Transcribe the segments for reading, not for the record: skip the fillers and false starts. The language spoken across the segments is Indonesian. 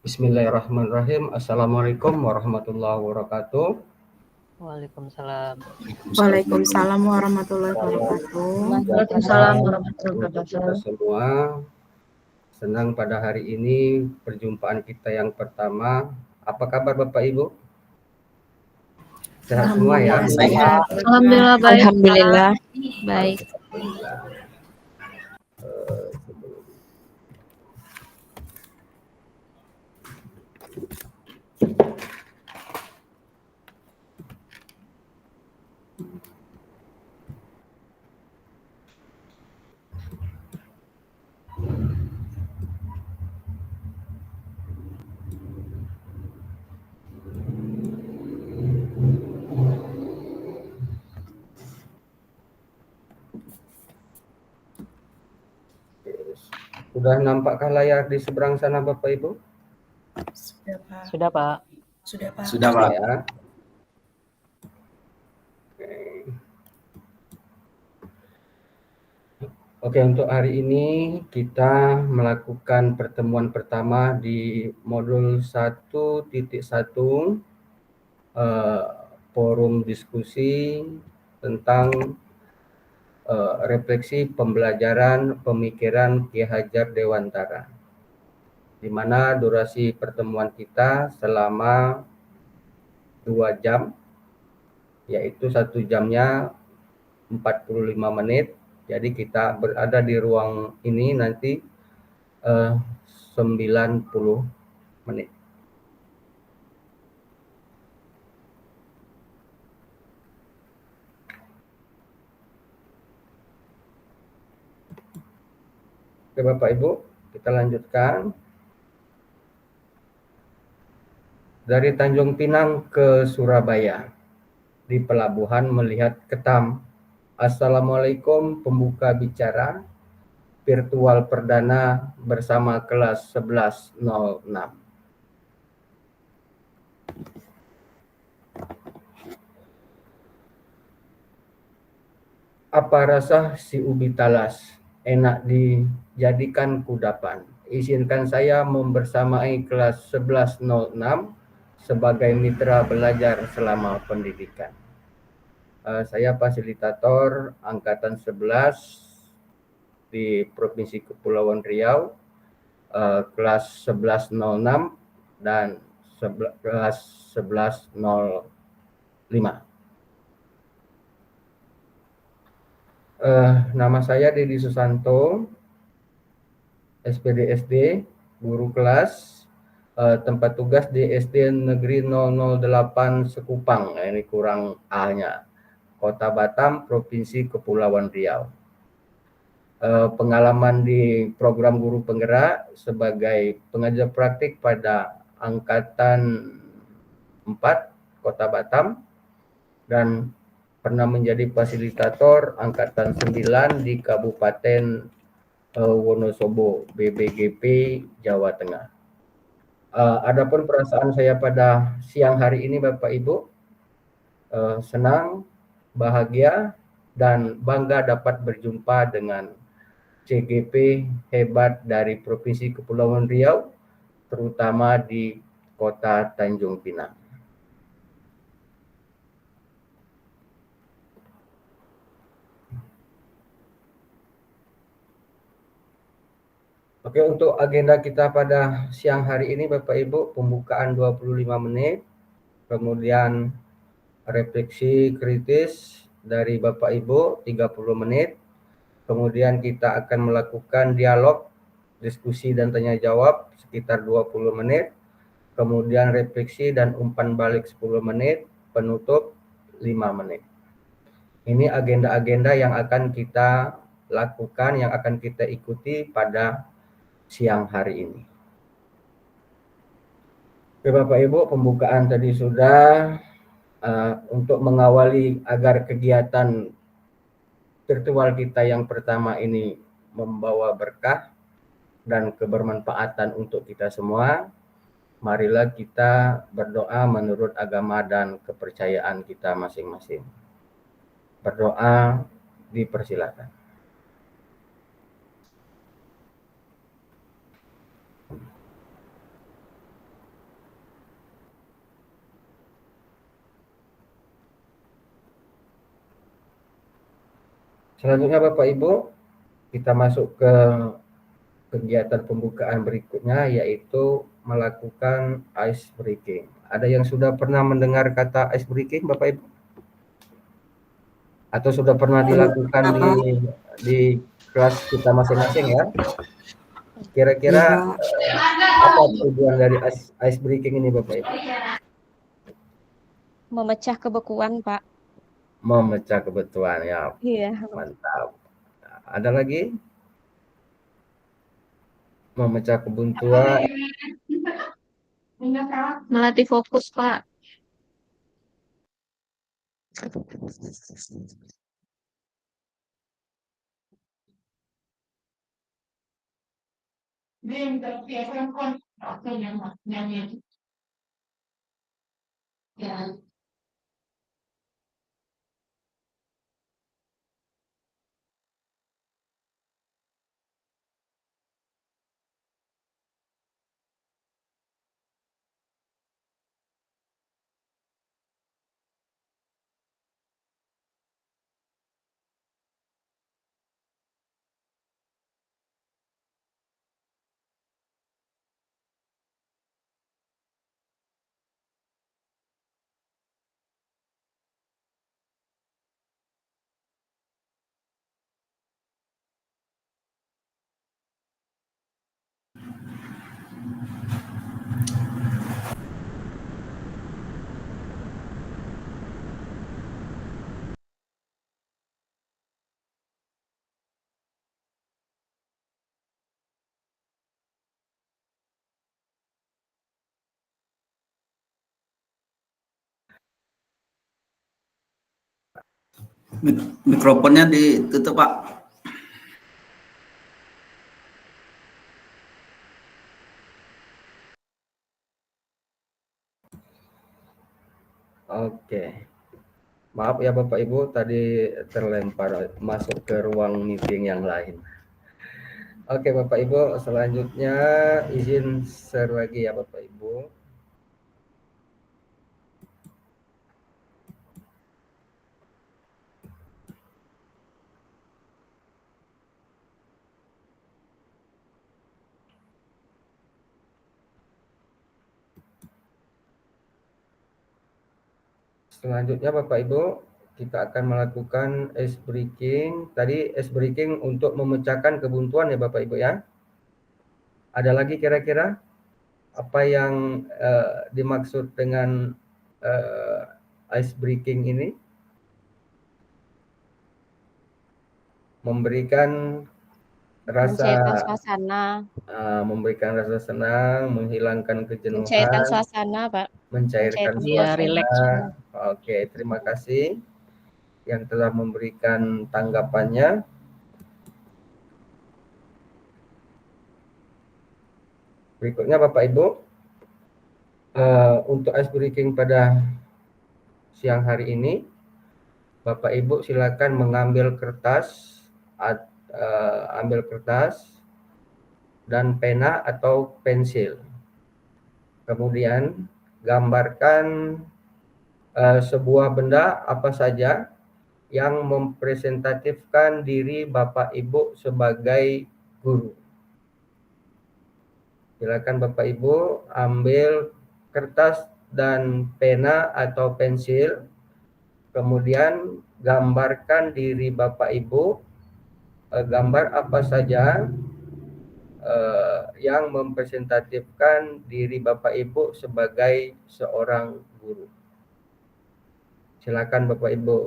Bismillahirrahmanirrahim. Assalamualaikum warahmatullahi wabarakatuh. Waalaikumsalam. Waalaikumsalam warahmatullahi wabarakatuh. Waalaikumsalam warahmatullahi Untuk kita wabarakatuh. semua, senang pada hari ini perjumpaan kita yang pertama. Apa kabar Bapak Ibu? Sehat semua ya? Sehat. Alhamdulillah baik. Alhamdulillah. Baik. Alhamdulillah. Sudah nampakkah layar di seberang sana Bapak Ibu? Sudah, Pak. Sudah, Pak. Sudah, Pak. Sudah, Pak. Ya. Oke, untuk hari ini kita melakukan pertemuan pertama di modul 1.1 forum diskusi tentang refleksi pembelajaran pemikiran Ki Hajar Dewantara, di mana durasi pertemuan kita selama 2 jam, yaitu 1 jamnya 45 menit. Jadi kita berada di ruang ini nanti 90 menit. Oke Bapak Ibu, kita lanjutkan. Dari Tanjung Pinang ke Surabaya, di pelabuhan melihat ketam. Assalamualaikum, pembuka bicara virtual perdana bersama kelas 1106. Apa rasa si ubi talas, enak dijadikan kudapan. Izinkan saya membersamai kelas 1106 sebagai mitra belajar selama pendidikan. Saya fasilitator angkatan 11 di Provinsi Kepulauan Riau, kelas 1106 dan kelas 1105. Nama saya Dedi Susanto, SPDSD, guru kelas, tempat tugas di SD Negeri 008 Sekupang, ini kurang A-nya, Kota Batam, Provinsi Kepulauan Riau. Pengalaman di program guru penggerak sebagai pengajar praktik pada angkatan 4 Kota Batam, dan pernah menjadi fasilitator angkatan 9 di Kabupaten Wonosobo, BBGP, Jawa Tengah. Adapun perasaan saya pada siang hari ini Bapak Ibu, senang, bahagia, dan bangga dapat berjumpa dengan CGP hebat dari Provinsi Kepulauan Riau, terutama di Kota Tanjung Pinang. Oke, untuk agenda kita pada siang hari ini Bapak Ibu, pembukaan 25 menit, kemudian refleksi kritis dari Bapak Ibu 30 menit, kemudian kita akan melakukan dialog, diskusi dan tanya jawab sekitar 20 menit, kemudian refleksi dan umpan balik 10 menit, penutup 5 menit. Ini agenda-agenda yang akan kita lakukan, yang akan kita ikuti pada siang hari ini. Oke Bapak Ibu, pembukaan tadi sudah. Untuk mengawali agar kegiatan virtual kita yang pertama ini membawa berkah dan kebermanfaatan untuk kita semua, marilah kita berdoa menurut agama dan kepercayaan kita masing-masing. Berdoa dipersilakan. Selanjutnya Bapak Ibu, kita masuk ke kegiatan pembukaan berikutnya, yaitu melakukan ice breaking. Ada yang sudah pernah mendengar kata ice breaking Bapak Ibu? Atau sudah pernah dilakukan di kelas kita masing-masing ya? Kira-kira apa tujuan dari ice breaking ini Bapak Ibu? Memecah kebekuan, Pak. Memecah kebetulan ya, Iya. mantap. Ada lagi? Memecah kebuntuan, Melatih fokus, Pak. Mikrofonnya ditutup, Pak. oke. Maaf ya Bapak Ibu, tadi terlempar masuk ke ruang meeting yang lain. Oke Bapak Ibu, selanjutnya izin share lagi ya Bapak Ibu. Selanjutnya Bapak Ibu, kita akan melakukan ice breaking. Tadi ice breaking untuk memecahkan kebuntuan ya Bapak Ibu ya. Ada lagi kira-kira apa yang dimaksud dengan ice breaking ini? Memberikan Mencairkan rasa suasana. memberikan rasa senang, menghilangkan kejenuhan, Mencairkan suasana, Pak. mencairkan Biar suasana. rileks. Oke, terima kasih yang telah memberikan tanggapannya. Berikutnya Bapak Ibu, untuk ice breaking pada siang hari ini, Bapak Ibu silakan mengambil kertas, ambil kertas dan pena atau pensil. Kemudian gambarkan sebuah benda apa saja yang mempresentatifkan diri Bapak Ibu sebagai guru. Silakan Bapak Ibu ambil kertas dan pena atau pensil, kemudian gambarkan diri Bapak Ibu, gambar apa saja yang mempresentatifkan diri Bapak Ibu sebagai seorang guru. Silakan Bapak Ibu.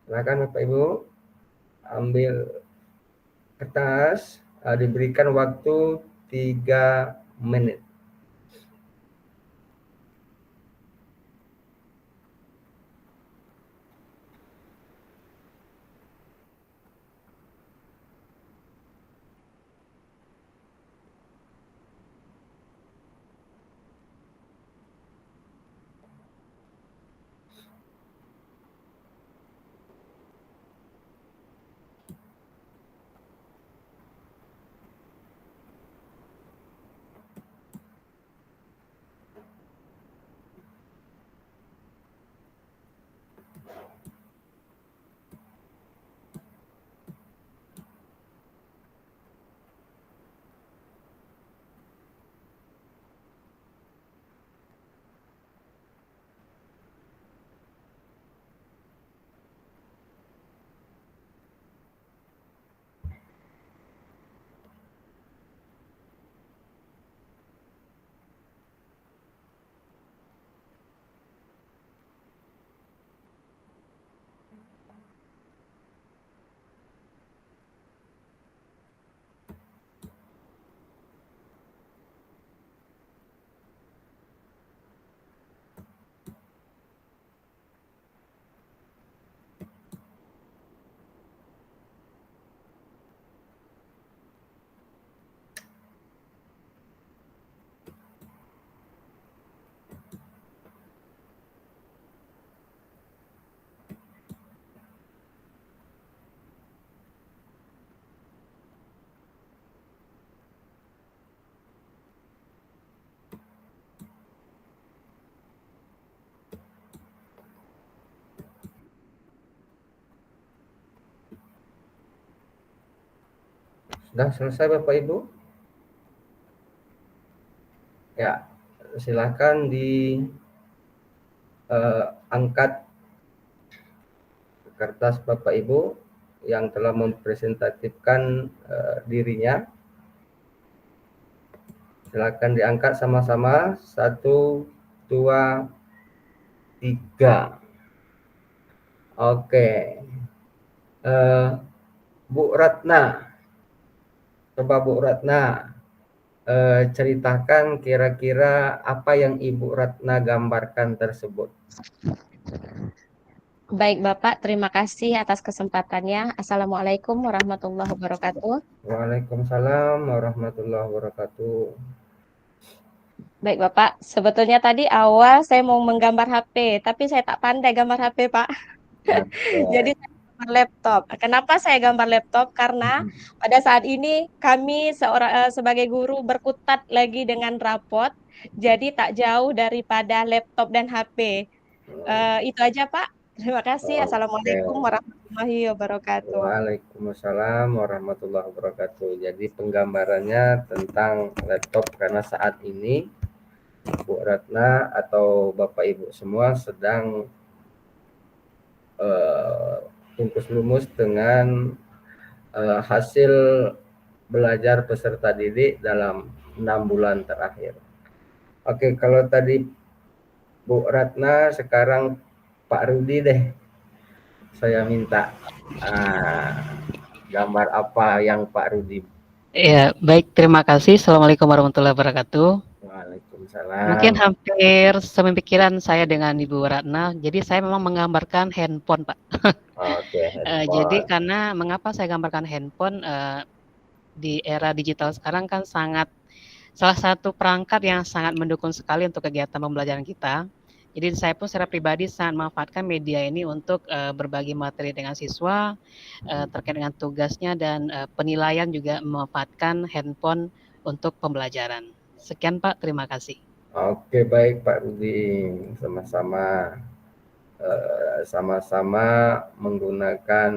Silakan Bapak Ibu ambil kertas, diberikan waktu 3 menit. Sudah selesai Bapak Ibu? Ya, silakan angkat kertas Bapak Ibu yang telah mempresentatifkan dirinya. Silakan diangkat sama-sama. 1, 2, 3. Oke. Bu Ratna. Coba Bu Ratna ceritakan kira-kira apa yang Ibu Ratna gambarkan tersebut. Baik Bapak, terima kasih atas kesempatannya. Assalamualaikum warahmatullahi wabarakatuh. Waalaikumsalam warahmatullahi wabarakatuh. Baik Bapak, sebetulnya tadi awal saya mau menggambar HP, tapi saya tak pandai gambar HP Pak. Jadi saya gambar laptop. Kenapa saya gambar laptop? Karena pada saat ini kami sebagai guru berkutat lagi dengan rapot, jadi tak jauh daripada laptop dan HP. Itu aja Pak. Terima kasih. Oke. Assalamualaikum warahmatullahi wabarakatuh. Waalaikumsalam warahmatullahi wabarakatuh. Jadi penggambarannya tentang laptop karena saat ini Bu Ratna atau Bapak Ibu semua sedang tungkus lumus dengan hasil belajar peserta didik dalam 6 bulan terakhir. Oke, kalau tadi Bu Ratna, sekarang Pak Rudi deh. Saya minta gambar apa yang Pak Rudi. Ya, baik, terima kasih. Assalamualaikum warahmatullahi wabarakatuh. Waalaikumsalam. Mungkin hampir sepemikiran saya dengan Ibu Ratna. Jadi saya memang menggambarkan handphone, Pak. Oke, Jadi karena mengapa saya gambarkan handphone di era digital sekarang kan salah satu perangkat yang sangat mendukung sekali untuk kegiatan pembelajaran kita. Jadi saya pun secara pribadi sangat memanfaatkan media ini untuk berbagi materi dengan siswa terkait dengan tugasnya dan penilaian juga memanfaatkan handphone untuk pembelajaran. Sekian Pak, terima kasih. Oke, baik Pak Rudi, sama-sama menggunakan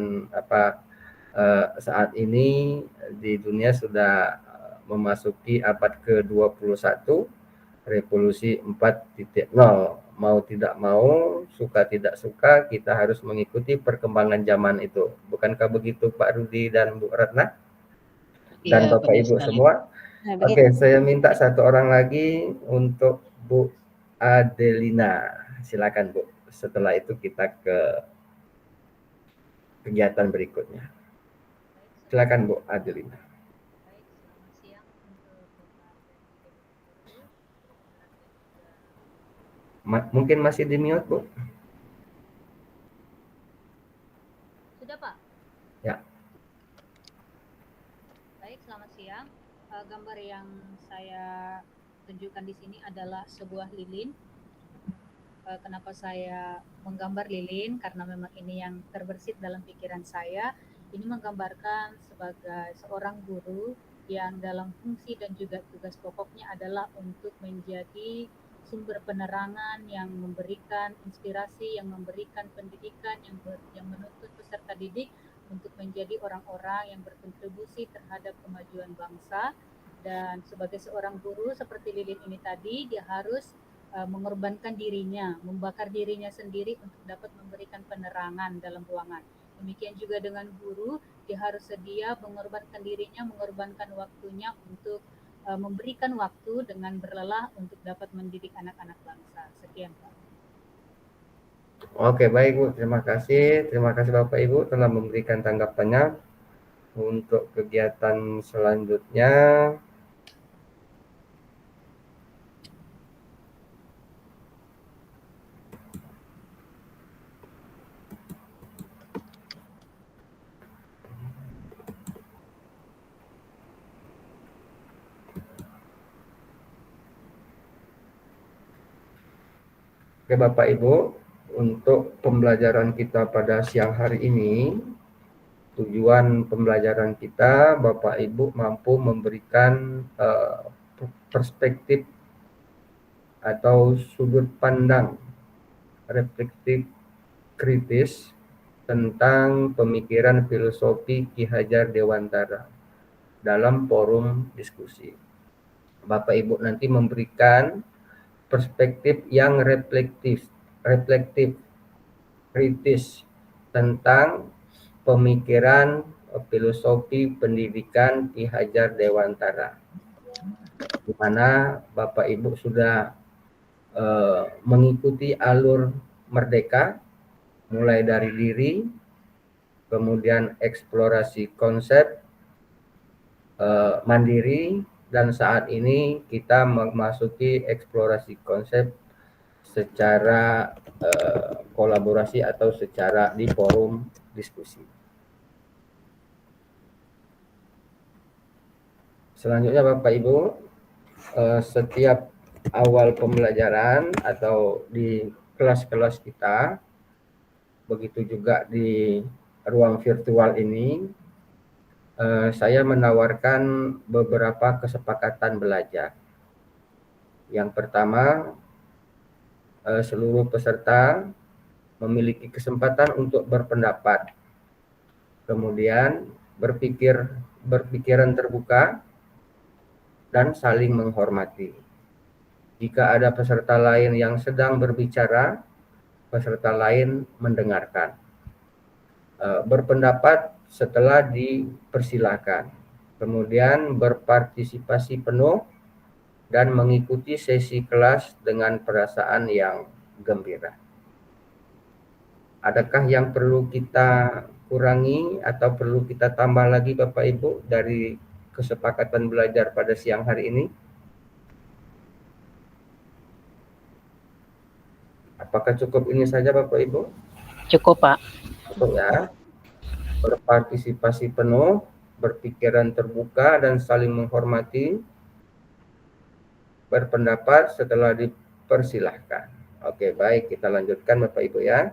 saat ini di dunia sudah memasuki abad ke-21, revolusi 4.0. Mau tidak mau, suka tidak suka, kita harus mengikuti perkembangan zaman itu. Bukankah begitu Pak Rudi dan Bu Ratna? Dan Ya, Bapak Ibu sekali. semua? Oke, saya minta satu orang lagi untuk Bu Adelina. Silakan Bu. Setelah itu kita ke kegiatan berikutnya. Silakan Bu Adelina. Mungkin masih di mute, Bu? Sudah, Pak? Ya. Baik, selamat siang. Gambar yang saya tunjukkan di sini adalah sebuah lilin. Kenapa saya menggambar lilin? Karena memang ini yang terbersit dalam pikiran saya. Ini menggambarkan sebagai seorang guru yang dalam fungsi dan juga tugas pokoknya adalah untuk menjadi sumber penerangan yang memberikan inspirasi, yang memberikan pendidikan, yang menuntut peserta didik untuk menjadi orang-orang yang berkontribusi terhadap kemajuan bangsa. Dan sebagai seorang guru seperti lilin ini tadi, dia harus mengorbankan dirinya, membakar dirinya sendiri untuk dapat memberikan penerangan dalam ruangan. Demikian juga dengan guru, dia harus sedia mengorbankan dirinya, mengorbankan waktunya untuk memberikan waktu dengan berlelah untuk dapat mendidik anak-anak bangsa. Sekian, Pak. Oke, baik Bu. Terima kasih. Terima kasih Bapak Ibu telah memberikan tanggapannya. Untuk kegiatan selanjutnya, oke Bapak Ibu, untuk pembelajaran kita pada siang hari ini, tujuan pembelajaran kita Bapak Ibu mampu memberikan perspektif atau sudut pandang reflektif kritis tentang pemikiran filosofi Ki Hajar Dewantara. dalam forum diskusi. Bapak Ibu nanti memberikan perspektif yang reflektif, kritis tentang pemikiran filosofi pendidikan Ki Hajar Dewantara, di mana Bapak Ibu sudah mengikuti alur merdeka, mulai dari diri, kemudian eksplorasi konsep, mandiri, dan saat ini kita memasuki eksplorasi konsep secara kolaborasi atau secara di forum diskusi. Selanjutnya Bapak Ibu, setiap awal pembelajaran atau di kelas-kelas kita, begitu juga di ruang virtual ini, saya menawarkan beberapa kesepakatan belajar. Yang pertama, seluruh peserta memiliki kesempatan untuk berpendapat, kemudian berpikiran terbuka, dan saling menghormati. Jika ada peserta lain yang sedang berbicara, peserta lain mendengarkan. Berpendapat setelah dipersilakan. Kemudian berpartisipasi penuh dan mengikuti sesi kelas dengan perasaan yang gembira. Adakah yang perlu kita kurangi atau perlu kita tambah lagi Bapak Ibu dari kesepakatan belajar pada siang hari ini? Apakah cukup ini saja Bapak Ibu? Cukup, Pak. Cukup ya. Berpartisipasi penuh, berpikiran terbuka dan saling menghormati, berpendapat setelah dipersilahkan. Oke, baik, kita lanjutkan Bapak Ibu ya.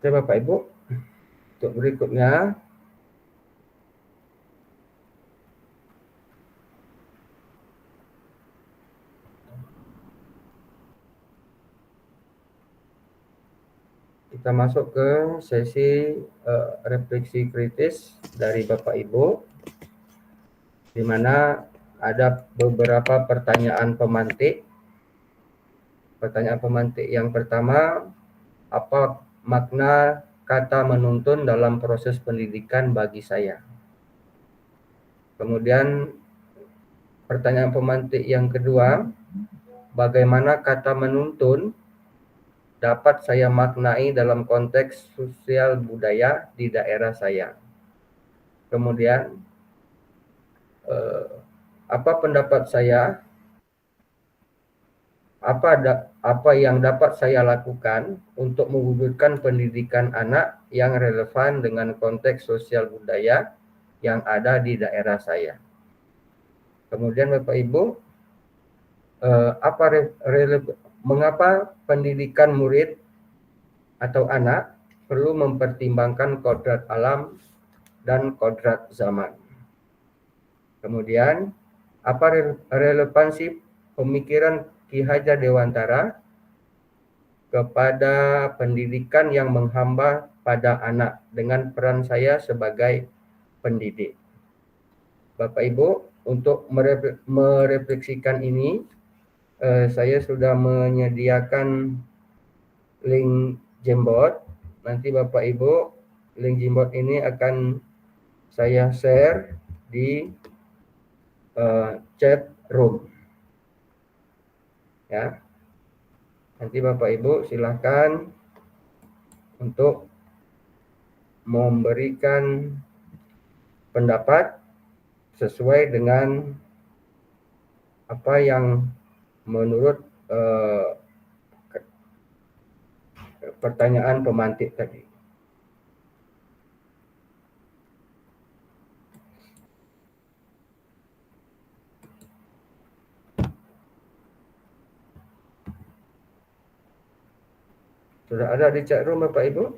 Oke Bapak Ibu, untuk berikutnya kita masuk ke sesi refleksi kritis dari Bapak Ibu, di mana ada beberapa pertanyaan pemantik. Pertanyaan pemantik yang pertama, apa makna kata menuntun dalam proses pendidikan bagi saya? Kemudian pertanyaan pemantik yang kedua, bagaimana kata menuntun dapat saya maknai dalam konteks sosial budaya di daerah saya? Kemudian apa pendapat saya? Apa yang dapat saya lakukan untuk mewujudkan pendidikan anak yang relevan dengan konteks sosial budaya yang ada di daerah saya? Kemudian Bapak Ibu, mengapa pendidikan murid atau anak perlu mempertimbangkan kodrat alam dan kodrat zaman? Kemudian, apa relevansi pemikiran Ki Hajar Dewantara kepada pendidikan yang menghamba pada anak dengan peran saya sebagai pendidik? Bapak Ibu, untuk merefleksikan ini, saya sudah menyediakan link Jamboard. Nanti Bapak Ibu, link Jamboard ini akan saya share di chat room. Ya, nanti Bapak Ibu silakan untuk memberikan pendapat sesuai dengan apa yang menurut pertanyaan pemantik tadi. Sudah ada di chat room Bapak Ibu?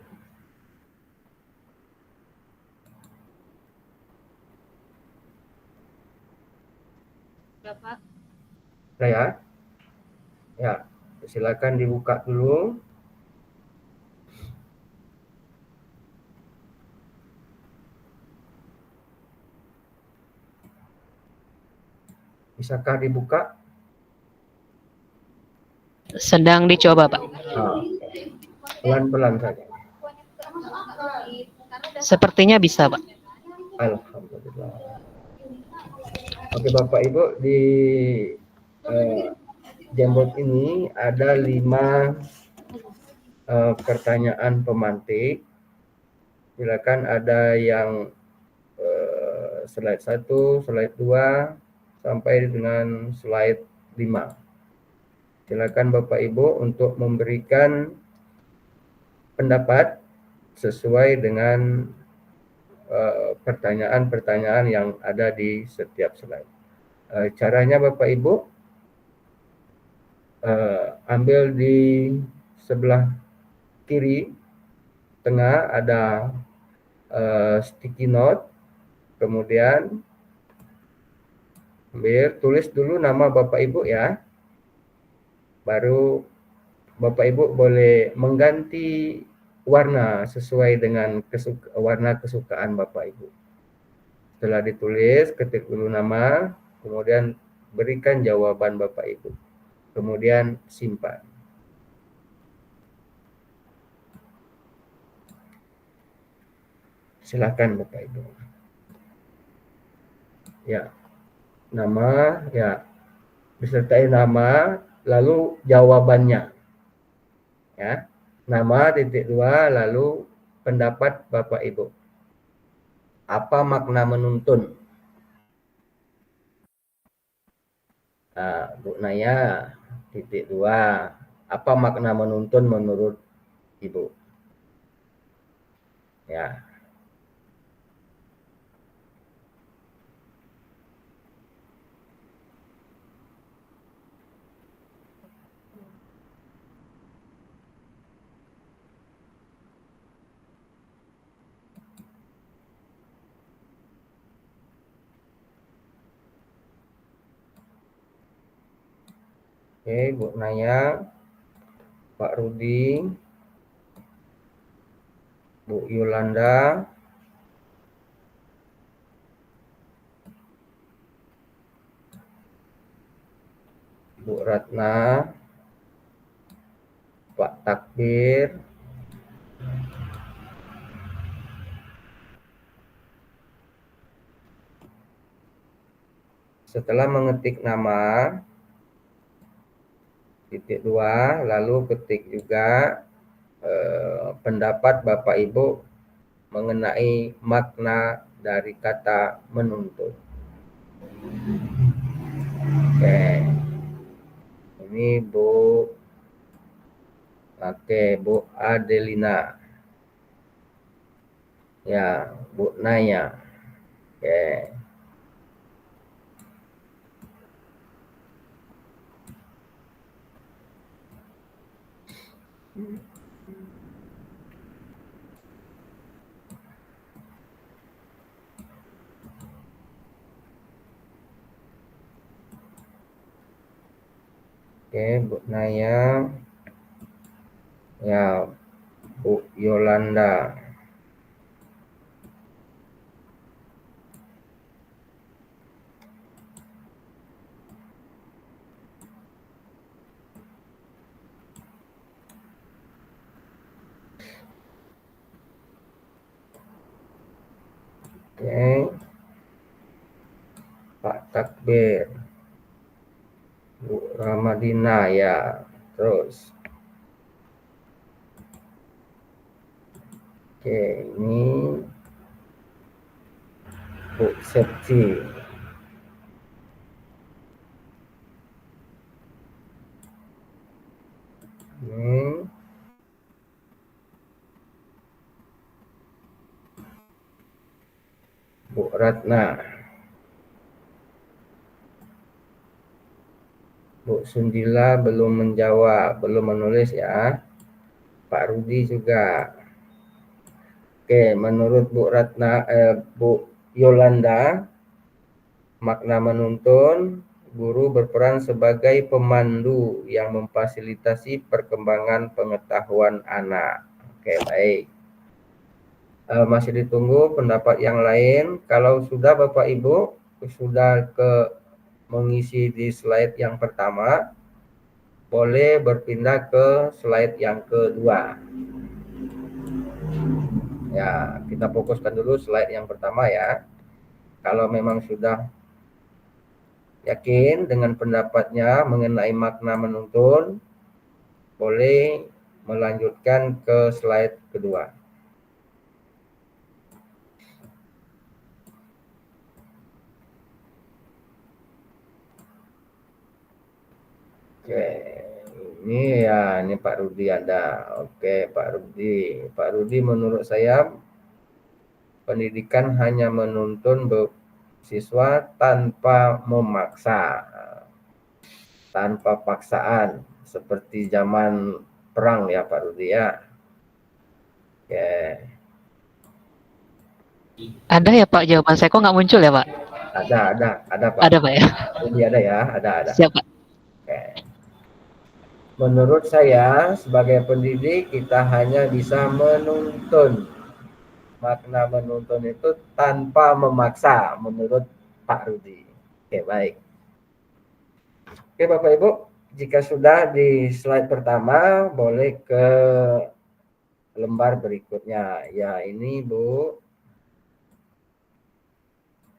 Bapak, Saya? Ya, silakan dibuka dulu. Bisakah dibuka? Sedang dicoba, Pak. Pelan-pelan saja. Sepertinya bisa, Pak. Alhamdulillah. Oke Bapak Ibu, di Jamboard ini ada 5 pertanyaan pemantik. Silakan ada yang slide 1, slide 2, sampai dengan slide 5. Silakan Bapak Ibu untuk memberikan pendapat sesuai dengan pertanyaan-pertanyaan yang ada di setiap slide. Caranya Bapak Ibu, ambil di sebelah kiri tengah ada sticky note, kemudian tulis dulu nama Bapak Ibu ya, baru Bapak Ibu boleh mengganti warna sesuai dengan warna kesukaan Bapak Ibu. Setelah ditulis, ketik dulu nama, kemudian berikan jawaban Bapak Ibu, kemudian simpan. Silakan Bapak Ibu. Ya, nama, ya, disertai nama, lalu jawabannya. Ya, nama titik 2, lalu pendapat Bapak Ibu. Apa makna menuntun? Bu Naya, titik 2. Apa makna menuntun menurut Ibu? Ya. Oke, Bu Naya, Pak Rudi, Bu Yolanda, Bu Ratna, Pak Takbir, setelah mengetik nama, titik 2, lalu ketik juga pendapat Bapak Ibu mengenai makna dari kata menuntut. Oke. Ini Bu Adelina. Ya, Bu Naya. Oke. Oke, Bu Naya. Ya, Bu Yolanda. Oke. Pak Takbir. Bu Ramadina ya. Terus. Oke, ini Bu Septi. Ini Bu Ratna. Bu Sundila belum menjawab, belum menulis ya. Pak Rudi juga. Oke, menurut Bu Yolanda, makna menuntun, guru berperan sebagai pemandu yang memfasilitasi perkembangan pengetahuan anak. Oke, baik. Masih ditunggu pendapat yang lain. Kalau sudah Bapak Ibu, sudah mengisi di slide yang pertama, boleh berpindah ke slide yang kedua. Ya, kita fokuskan dulu slide yang pertama ya. Kalau memang sudah yakin dengan pendapatnya mengenai makna menuntun, boleh melanjutkan ke slide kedua. Oke, ini Pak Rudi ada. Oke, Pak Rudi. Pak Rudi menurut saya pendidikan hanya menuntun siswa tanpa memaksa, tanpa paksaan, seperti zaman perang ya Pak Rudi ya. Oke. Ada ya Pak jawaban saya, kok nggak muncul ya Pak? Ada Pak. Ada Pak ya? Ini ada ya, ada. Siap Pak. Oke. Menurut saya sebagai pendidik kita hanya bisa menuntun. Makna menuntun itu tanpa memaksa menurut Pak Rudi. Oke, baik. Oke Bapak Ibu, jika sudah di slide pertama, boleh ke lembar berikutnya. Ya, ini Bu.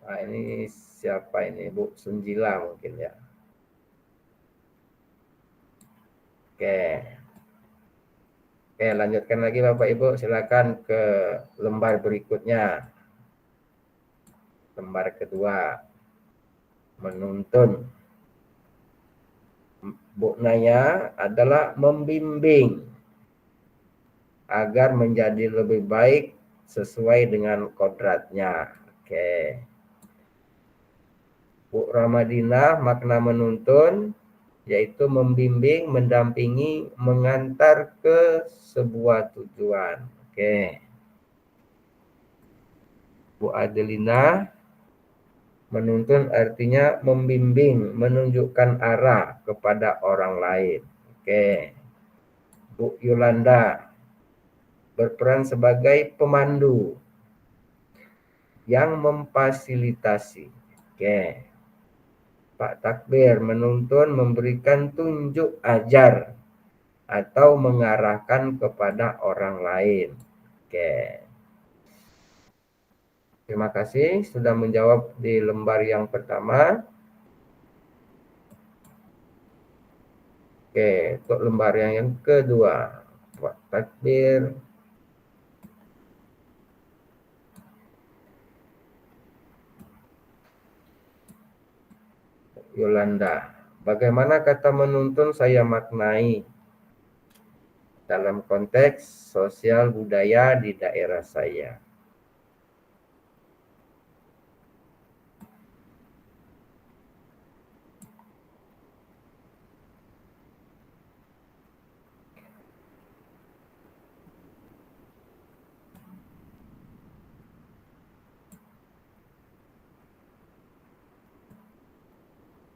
Nah, ini siapa ini? Bu Sunjila mungkin ya. Oke. Oke, lanjutkan lagi Bapak Ibu. Silakan ke lembar berikutnya. Lembar kedua. Menuntun. Bu Naya adalah membimbing agar menjadi lebih baik sesuai dengan kodratnya. Oke. Bu Ramadina, makna menuntun yaitu membimbing, mendampingi, mengantar ke sebuah tujuan. Oke. Bu Adelina, menuntun artinya membimbing, menunjukkan arah kepada orang lain. Oke. Bu Yolanda, berperan sebagai pemandu yang memfasilitasi. Oke. Pak Takbir, menuntun, memberikan tunjuk ajar atau mengarahkan kepada orang lain. Oke. Terima kasih sudah menjawab di lembar yang pertama. Oke, untuk lembar yang kedua, Pak Takbir. Yolanda, bagaimana kata menuntun saya maknai dalam konteks sosial budaya di daerah saya?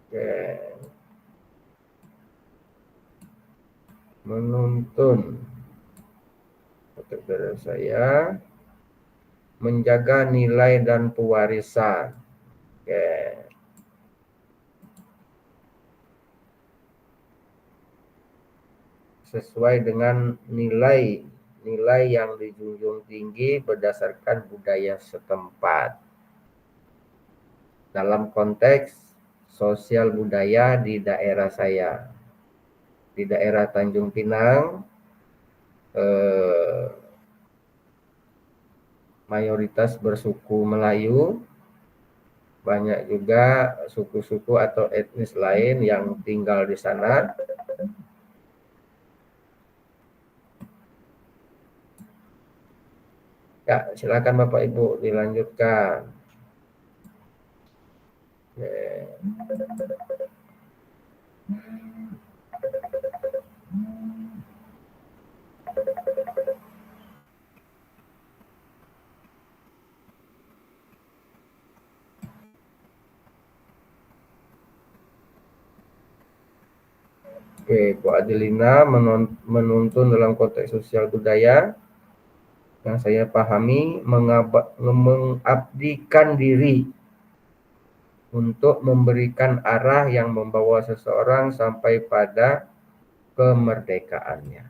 Oke. Menuntun untuk daerah saya menjaga nilai dan pewarisan. Oke. Sesuai dengan nilai yang dijunjung tinggi berdasarkan budaya setempat. Dalam konteks sosial budaya di daerah saya. Di daerah Tanjung Pinang, mayoritas bersuku Melayu, banyak juga suku-suku atau etnis lain yang tinggal di sana. Ya, silakan Bapak Ibu dilanjutkan. Oke. Oke, Bu Adelina menuntun dalam konteks sosial budaya yang saya pahami mengabdikan diri untuk memberikan arah yang membawa seseorang sampai pada kemerdekaannya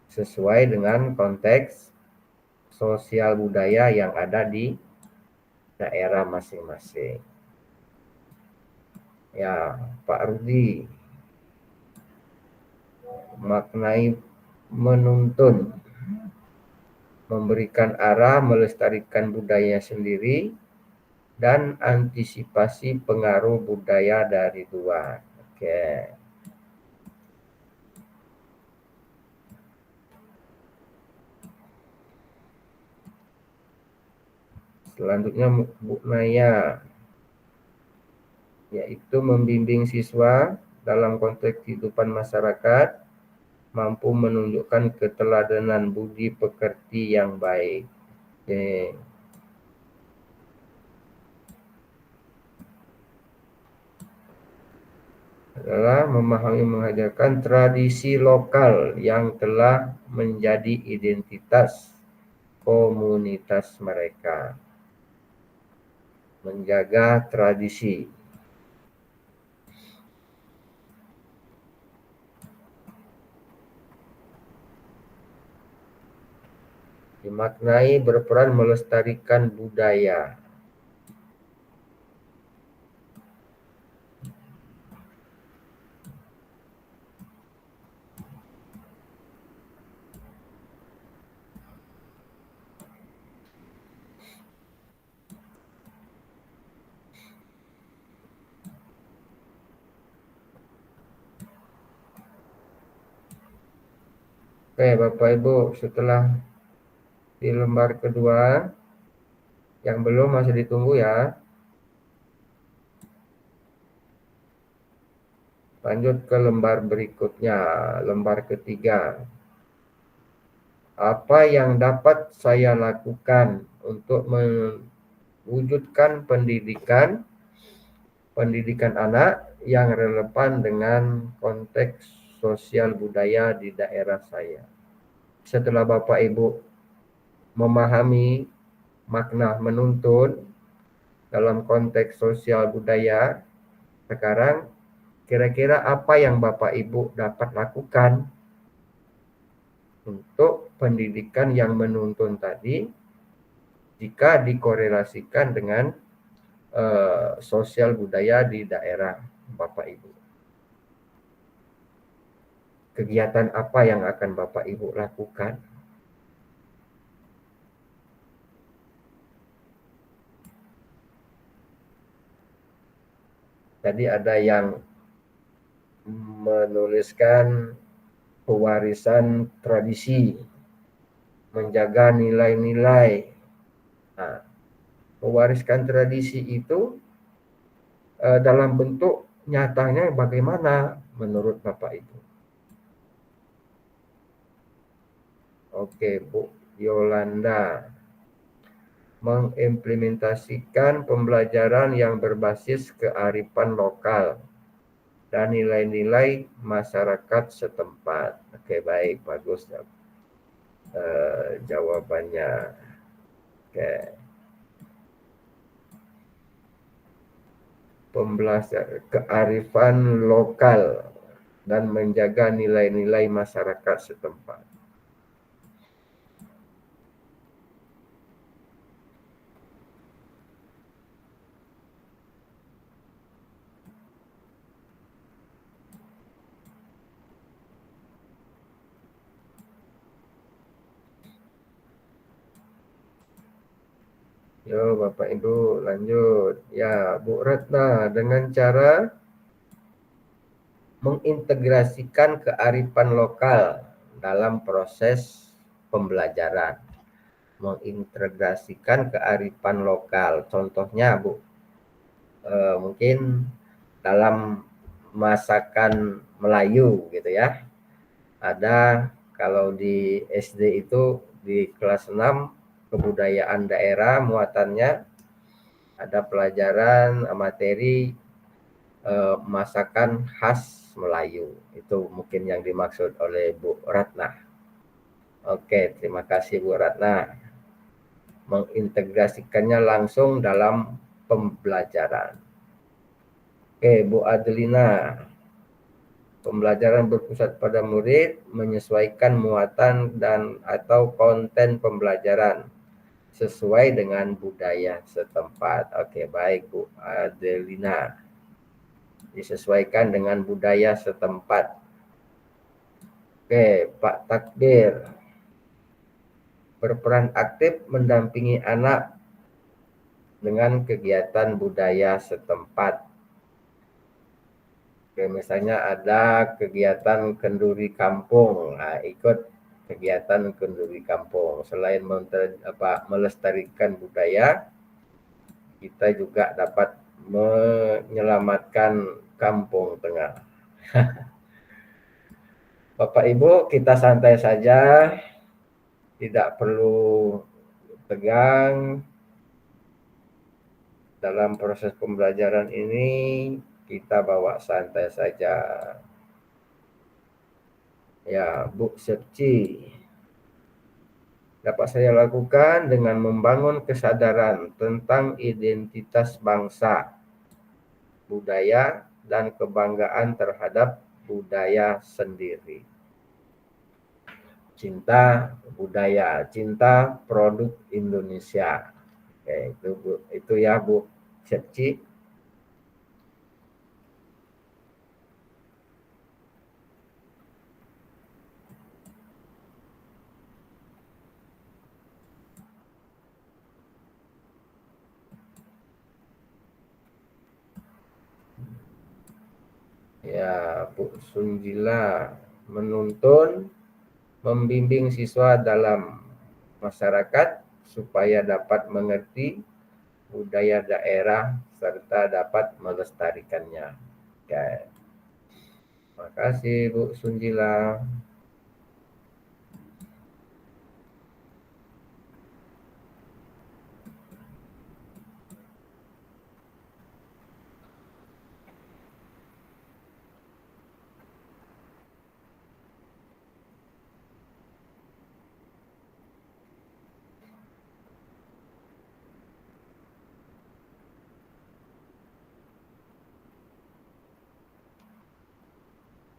sesuai dengan konteks sosial budaya yang ada di daerah masing-masing. Ya, Pak Rudi, maknai menuntun, memberikan arah, melestarikan budaya sendiri, dan antisipasi pengaruh budaya dari luar. Oke. Selanjutnya Bu Naya, yaitu membimbing siswa dalam konteks kehidupan masyarakat, mampu menunjukkan keteladanan budi pekerti yang baik. Oke. Adalah memahami mengajarkan tradisi lokal yang telah menjadi identitas komunitas mereka. Menjaga tradisi. Dimaknai berperan melestarikan budaya. Oke, Bapak Ibu, setelah di lembar kedua, yang belum masih ditunggu ya. Lanjut ke lembar berikutnya, lembar ketiga. Apa yang dapat saya lakukan untuk mewujudkan pendidikan anak yang relevan dengan konteks sosial budaya di daerah saya. Setelah Bapak Ibu memahami makna menuntun dalam konteks sosial budaya, sekarang kira-kira apa yang Bapak Ibu dapat lakukan untuk pendidikan yang menuntun tadi jika dikorelasikan dengan sosial budaya di daerah Bapak Ibu. Kegiatan apa yang akan Bapak Ibu lakukan? Tadi ada yang menuliskan pewarisan tradisi, menjaga nilai-nilai. Nah, mewariskan tradisi itu dalam bentuk nyatanya bagaimana menurut Bapak Ibu? Oke, Bu Yolanda, mengimplementasikan pembelajaran yang berbasis kearifan lokal dan nilai-nilai masyarakat setempat. Oke, baik, bagus jawabannya. Oke. Pembelajaran kearifan lokal dan menjaga nilai-nilai masyarakat setempat. Yo, Bapak Ibu, lanjut. Ya, Bu Retna, dengan cara mengintegrasikan kearifan lokal dalam proses pembelajaran. Mengintegrasikan kearifan lokal. Contohnya, Bu, mungkin dalam masakan Melayu gitu ya. Ada kalau di SD itu di kelas 6 kebudayaan daerah muatannya ada pelajaran materi masakan khas Melayu. Itu mungkin yang dimaksud oleh Bu Ratna. Oke, terima kasih Bu Ratna. Mengintegrasikannya langsung dalam pembelajaran. Oke, Bu Adelina. Pembelajaran berpusat pada murid, menyesuaikan muatan dan atau konten pembelajaran sesuai dengan budaya setempat. Oke, baik Bu Adelina. Disesuaikan dengan budaya setempat. Oke, Pak Takdir. Berperan aktif mendampingi anak dengan kegiatan budaya setempat. Oke, misalnya ada kegiatan kenduri kampung, nah, ikut kegiatan kenduri kampung. Selain melestarikan budaya, kita juga dapat menyelamatkan kampung tengah. Bapak Ibu, kita santai saja, tidak perlu tegang. Dalam proses pembelajaran ini, kita bawa santai saja. Ya, Bu Sepci. Dapat saya lakukan dengan membangun kesadaran tentang identitas bangsa, budaya, dan kebanggaan terhadap budaya sendiri. Cinta budaya, cinta produk Indonesia. Oke, itu ya Bu Sepci. Ya, Bu Sunjila, menuntun, membimbing siswa dalam masyarakat supaya dapat mengerti budaya daerah serta dapat melestarikannya. Ya. Terima kasih Bu Sunjila.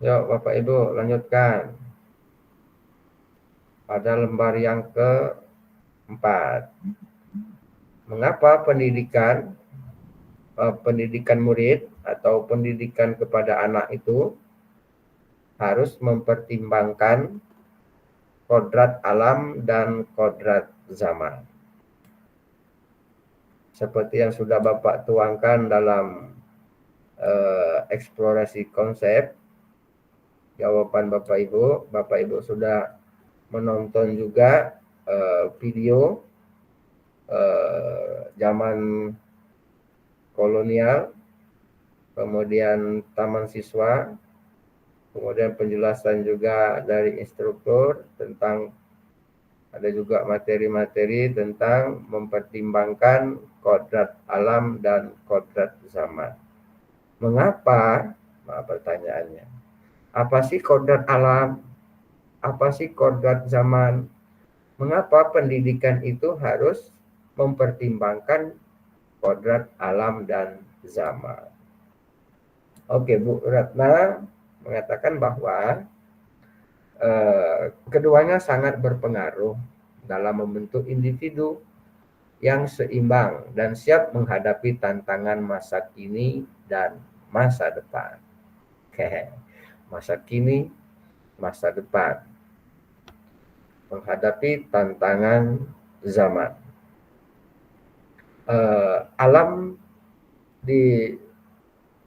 Yuk Bapak Ibu lanjutkan. Pada lembar yang keempat. Mengapa pendidikan murid atau pendidikan kepada anak itu harus mempertimbangkan kodrat alam dan kodrat zaman? Seperti yang sudah Bapak tuangkan dalam eksplorasi konsep, jawaban Bapak Ibu sudah menonton juga video zaman kolonial, kemudian taman siswa, kemudian penjelasan juga dari instruktur tentang, ada juga materi-materi tentang mempertimbangkan kodrat alam dan kodrat zaman. Mengapa? Nah, pertanyaannya. Apa sih kodrat alam? Apa sih kodrat zaman? Mengapa pendidikan itu harus mempertimbangkan kodrat alam dan zaman? Oke, Bu Ratna mengatakan bahwa keduanya sangat berpengaruh dalam membentuk individu yang seimbang dan siap menghadapi tantangan masa kini dan masa depan. Oke. Masa kini, masa depan. Menghadapi tantangan zaman. Alam di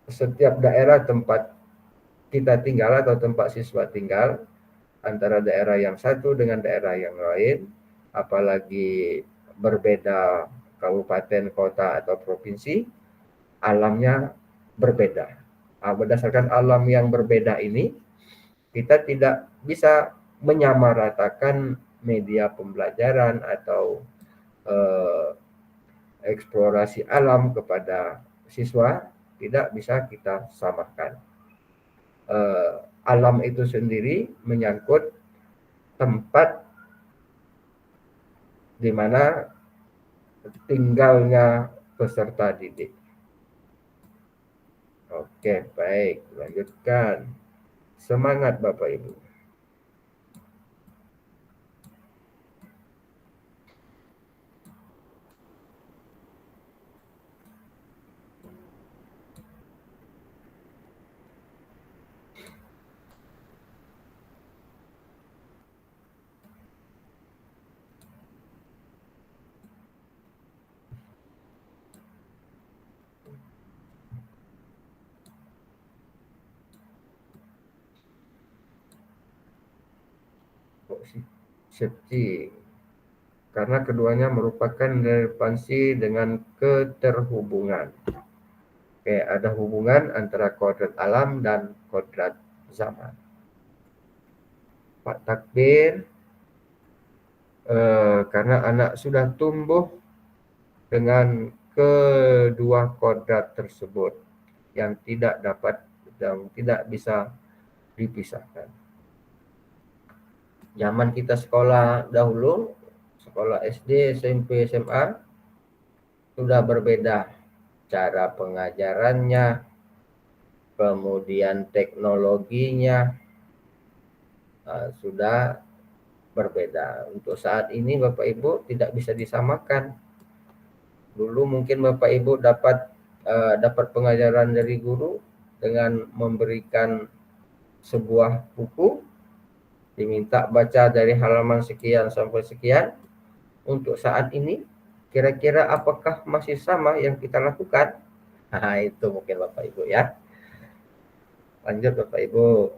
setiap daerah tempat kita tinggal atau tempat siswa tinggal, antara daerah yang satu dengan daerah yang lain, apalagi berbeda kabupaten, kota, atau provinsi, alamnya berbeda. Berdasarkan alam yang berbeda ini, kita tidak bisa menyamaratakan media pembelajaran atau eksplorasi alam kepada siswa tidak bisa kita samakan. Alam itu sendiri menyangkut tempat di mana tinggalnya peserta didik. Oke, baik, lanjutkan. Semangat Bapak Ibu. Shifting. Karena keduanya merupakan relevansi dengan keterhubungan. Oke, ada hubungan antara kodrat alam dan kodrat zaman. Pak Takbir, karena anak sudah tumbuh dengan kedua kodrat tersebut yang tidak bisa dipisahkan. Zaman kita sekolah dahulu, sekolah SD, SMP, SMA, sudah berbeda cara pengajarannya, kemudian teknologinya sudah berbeda. Untuk saat ini Bapak Ibu tidak bisa disamakan. Dulu mungkin Bapak Ibu dapat pengajaran dari guru dengan memberikan sebuah buku, diminta baca dari halaman sekian sampai sekian. Untuk saat ini, kira-kira apakah masih sama yang kita lakukan? Nah, itu mungkin Bapak Ibu ya. Lanjut Bapak Ibu.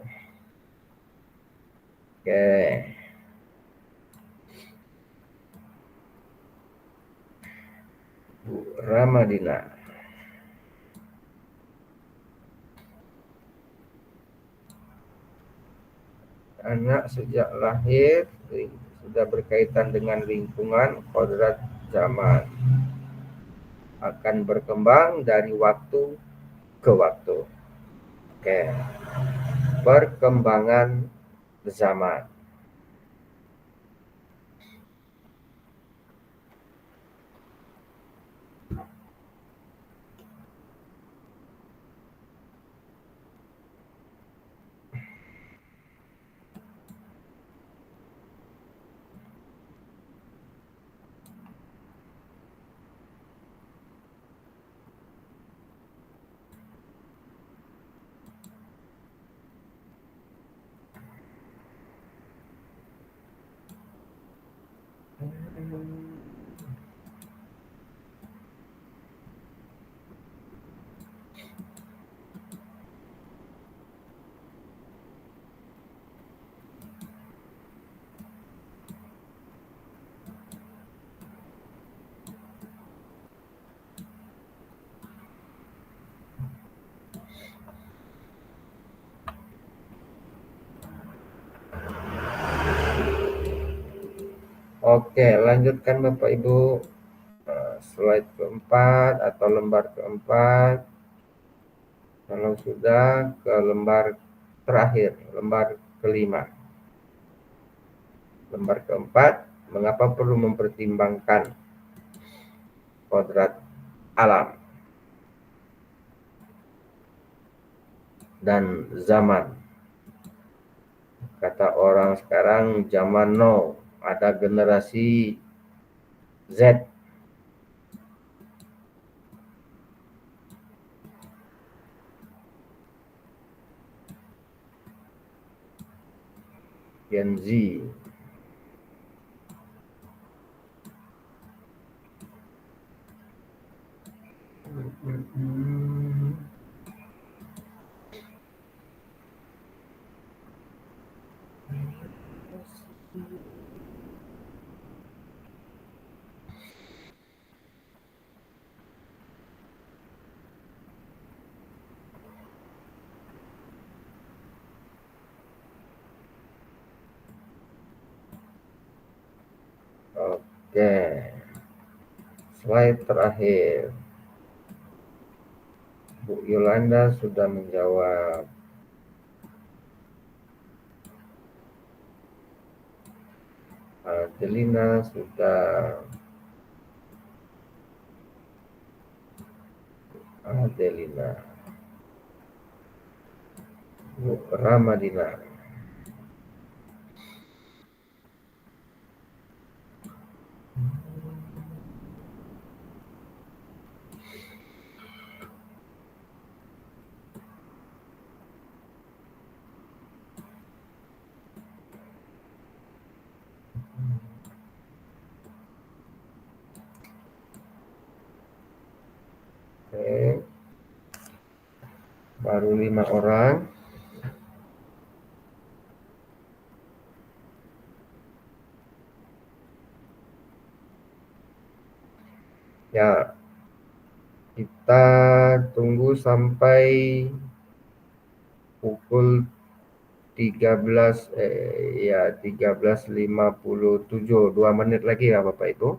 Oke. Bu Ramadina. Anak sejak lahir sudah berkaitan dengan lingkungan kodrat zaman, akan berkembang dari waktu ke waktu. Oke. Perkembangan zaman. Oke, lanjutkan Bapak Ibu. Slide keempat atau lembar keempat. Kalau sudah ke lembar terakhir, lembar kelima. Lembar keempat, mengapa perlu mempertimbangkan kodrat alam dan zaman. Kata orang sekarang zaman now, ada generasi Z. Gen Z. Oke. Slide terakhir. Bu Yolanda sudah menjawab. Adelina sudah. Adelina. Bu Ramadina. Oke. Baru 5 orang. Ya, kita tunggu sampai pukul 13.57, 2 menit lagi ya Bapak Ibu.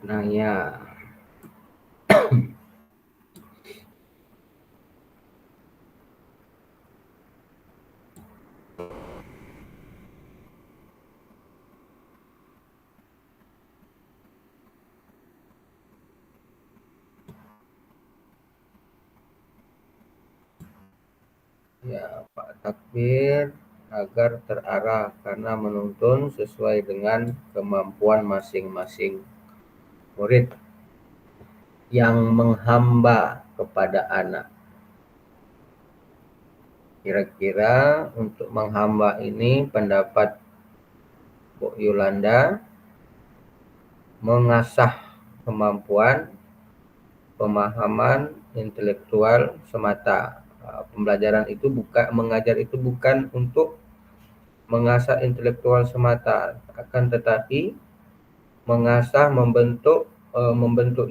Nah ya, ya Pak Takbir agar terarah karena menuntun sesuai dengan kemampuan masing-masing murid yang menghamba kepada anak. Kira-kira untuk menghamba ini pendapat Bu Yolanda mengasah kemampuan pemahaman intelektual semata. Pembelajaran itu bukan, mengajar itu bukan untuk mengasah intelektual semata, akan tetapi mengasah, membentuk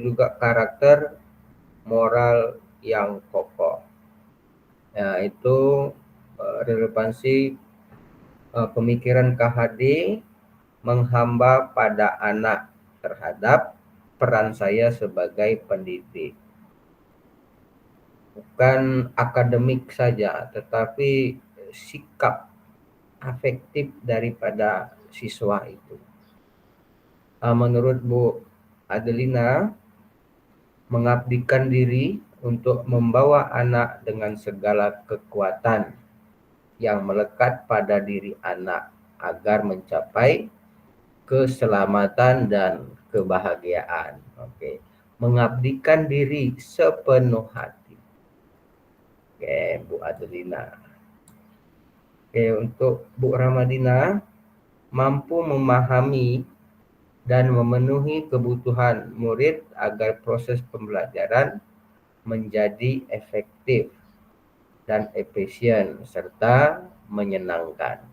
juga karakter moral yang kokoh. Nah, itu relevansi pemikiran KHD menghamba pada anak terhadap peran saya sebagai pendidik. Bukan akademik saja, tetapi sikap afektif daripada siswa itu. Menurut Bu Adelina, mengabdikan diri untuk membawa anak dengan segala kekuatan yang melekat pada diri anak agar mencapai keselamatan dan kebahagiaan. Oke. Mengabdikan diri sepenuh hati. Oke, Bu Adelina. Oke, untuk Bu Ramadina, mampu memahami dan memenuhi kebutuhan murid agar proses pembelajaran menjadi efektif dan efisien serta menyenangkan.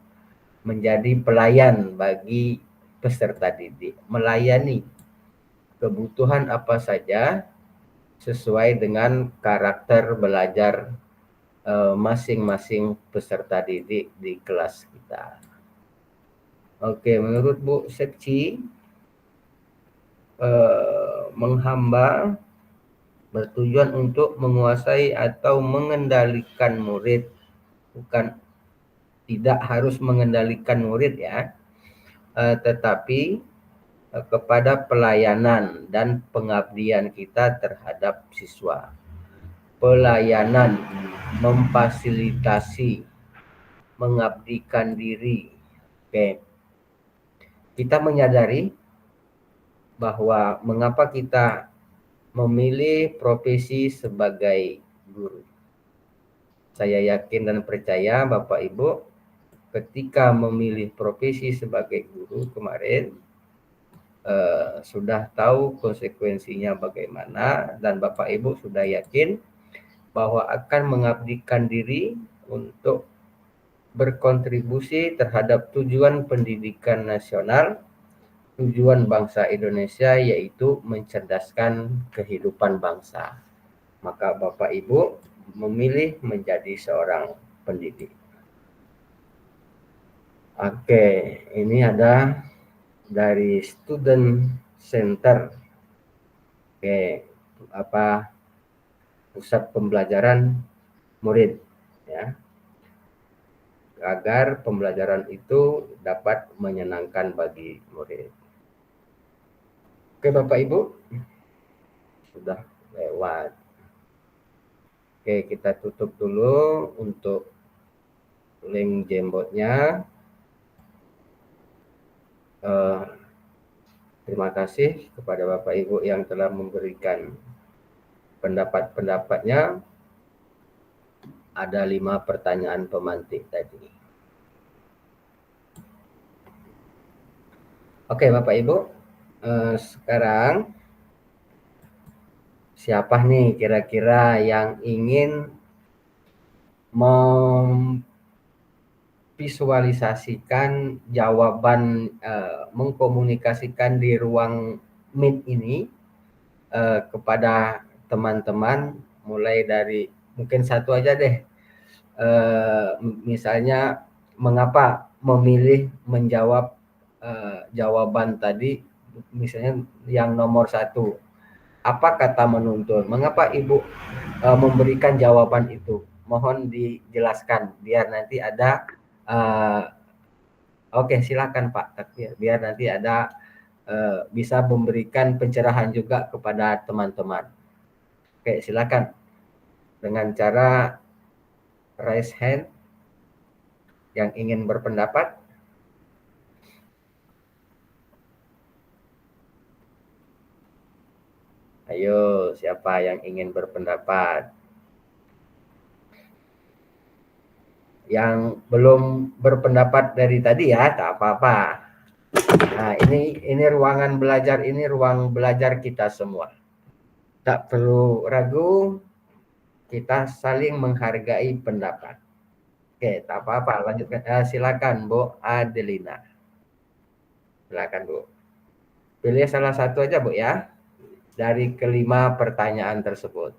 Menjadi pelayan bagi peserta didik, melayani kebutuhan apa saja sesuai dengan karakter belajar masing-masing peserta didik di kelas kita. Oke, menurut Bu Sepci, menghamba bertujuan untuk menguasai atau mengendalikan murid, bukan tidak harus mengendalikan murid ya, tetapi kepada pelayanan dan pengabdian kita terhadap siswa. Pelayanan, memfasilitasi, mengabdikan diri. Oke. Kita menyadari bahwa mengapa kita memilih profesi sebagai guru. Saya yakin dan percaya Bapak Ibu ketika memilih profesi sebagai guru kemarin sudah tahu konsekuensinya bagaimana, dan Bapak Ibu sudah yakin bahwa akan mengabdikan diri untuk berkontribusi terhadap tujuan pendidikan nasional, tujuan bangsa Indonesia, yaitu mencerdaskan kehidupan bangsa. Maka Bapak Ibu memilih menjadi seorang pendidik. Oke, ini ada dari Student Center. Oke, pusat pembelajaran murid ya. Agar pembelajaran itu dapat menyenangkan bagi murid. Oke, Bapak Ibu. Sudah lewat. Oke, kita tutup dulu untuk link Jamboardnya. Terima kasih kepada Bapak Ibu yang telah memberikan pendapat-pendapatnya. Ada 5 pertanyaan pemantik tadi. Oke, Bapak Ibu. Sekarang siapa nih kira-kira yang ingin memvisualisasikan jawaban, mengkomunikasikan di ruang Meet ini kepada teman-teman, mulai dari mungkin satu aja deh, misalnya mengapa memilih menjawab jawaban tadi, misalnya yang nomor 1, apa kata menuntun, mengapa Ibu memberikan jawaban itu, mohon dijelaskan biar nanti ada oke, silakan Pak Takdir, biar nanti ada bisa memberikan pencerahan juga kepada teman-teman. Oke, silakan dengan cara raise hand yang ingin berpendapat. Ayo, siapa yang ingin berpendapat? Yang belum berpendapat dari tadi ya, tak apa-apa. Nah, ini ruangan belajar, ini ruang belajar kita semua. Tak perlu ragu, kita saling menghargai pendapat. Oke, tak apa-apa, lanjutkan. Silakan Bu Adelina. Silakan Bu. Pilih salah satu aja Bu ya, dari kelima pertanyaan tersebut.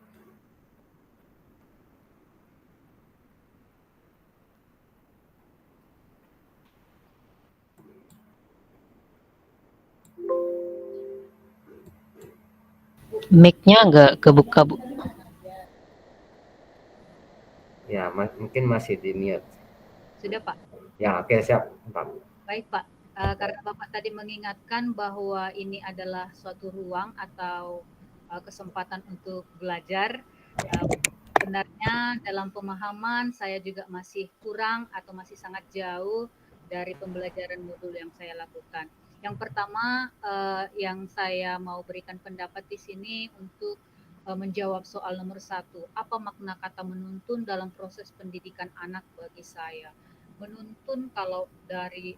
Mic-nya nggak kebuka, Bu. Ya, mungkin masih di mute. Sudah Pak? Ya, oke, siap Pak. Baik Pak, karena Bapak tadi mengingatkan bahwa ini adalah suatu ruang atau kesempatan untuk belajar, sebenarnya dalam pemahaman saya juga masih kurang atau masih sangat jauh dari pembelajaran modul yang saya lakukan. Yang pertama yang saya mau berikan pendapat di sini untuk menjawab soal nomor 1, apa makna kata menuntun dalam proses pendidikan anak bagi saya? Menuntun kalau dari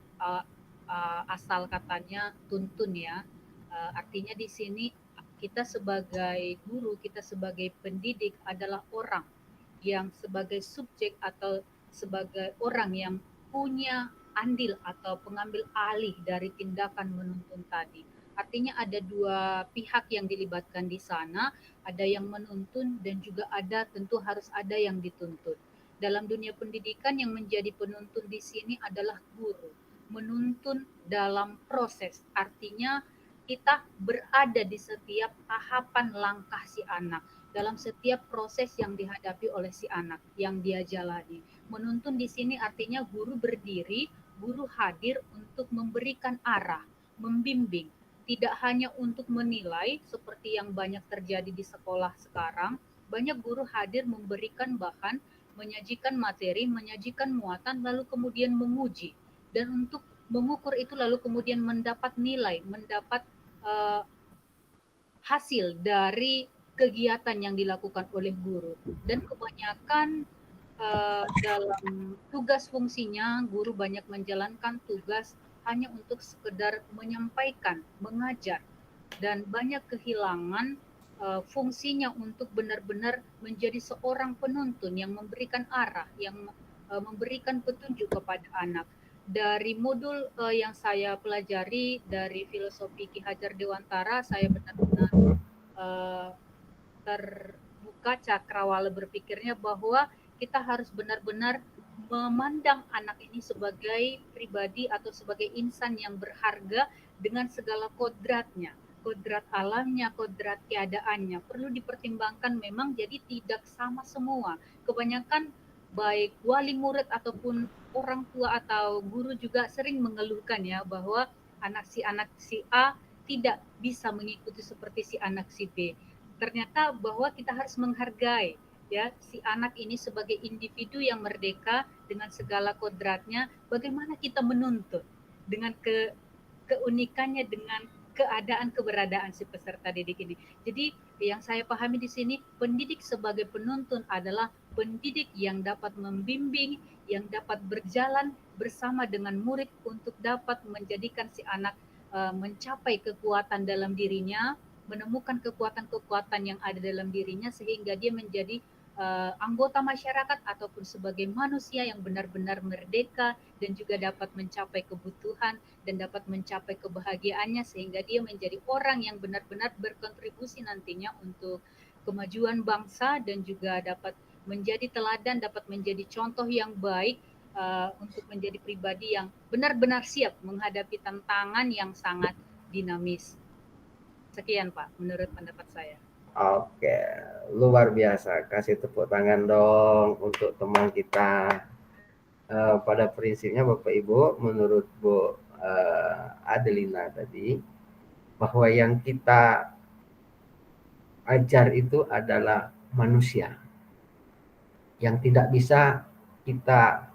asal katanya tuntun ya, artinya di sini kita sebagai guru, kita sebagai pendidik adalah orang yang sebagai subjek atau sebagai orang yang punya andil atau pengambil alih dari tindakan menuntun tadi. Artinya ada dua pihak yang dilibatkan di sana, ada yang menuntun dan juga ada tentu harus ada yang dituntut. Dalam dunia pendidikan yang menjadi penuntun di sini adalah guru. Menuntun dalam proses, artinya kita berada di setiap tahapan langkah si anak, dalam setiap proses yang dihadapi oleh si anak yang dia jalani. Menuntun di sini artinya guru berdiri, guru hadir untuk memberikan arah, membimbing, tidak hanya untuk menilai seperti yang banyak terjadi di sekolah sekarang. Banyak guru hadir memberikan bahan, menyajikan materi, menyajikan muatan, lalu kemudian menguji. Dan untuk mengukur itu lalu kemudian mendapat nilai, mendapat hasil dari kegiatan yang dilakukan oleh guru. Dan kebanyakan dalam tugas fungsinya guru banyak menjalankan tugas hanya untuk sekedar menyampaikan, mengajar, dan banyak kehilangan fungsinya untuk benar-benar menjadi seorang penuntun yang memberikan arah, yang memberikan petunjuk kepada anak. Dari modul yang saya pelajari dari filosofi Ki Hajar Dewantara, saya benar-benar terbuka cakrawala berpikirnya bahwa kita harus benar-benar memandang anak ini sebagai pribadi atau sebagai insan yang berharga dengan segala kodratnya, kodrat alamnya, kodrat keadaannya. Perlu dipertimbangkan memang, jadi tidak sama semua. Kebanyakan baik wali murid ataupun orang tua atau guru juga sering mengeluhkan ya bahwa anak si A tidak bisa mengikuti seperti si anak si B. Ternyata bahwa kita harus menghargai ya si anak ini sebagai individu yang merdeka dengan segala kodratnya. Bagaimana kita menuntut dengan keunikannya, dengan keadaan keberadaan si peserta didik ini. Jadi yang saya pahami di sini, pendidik sebagai penuntun adalah pendidik yang dapat membimbing, yang dapat berjalan bersama dengan murid untuk dapat menjadikan si anak mencapai kekuatan dalam dirinya, menemukan kekuatan-kekuatan yang ada dalam dirinya sehingga dia menjadi anggota masyarakat ataupun sebagai manusia yang benar-benar merdeka dan juga dapat mencapai kebutuhan dan dapat mencapai kebahagiaannya sehingga dia menjadi orang yang benar-benar berkontribusi nantinya untuk kemajuan bangsa dan juga dapat menjadi teladan, dapat menjadi contoh yang baik untuk menjadi pribadi yang benar-benar siap menghadapi tantangan yang sangat dinamis. Sekian Pak, menurut pendapat saya. Oke, luar biasa. Kasih tepuk tangan dong untuk teman kita. Pada prinsipnya Bapak Ibu, menurut Bu Adelina tadi, bahwa yang kita ajar itu adalah manusia. Yang tidak bisa kita,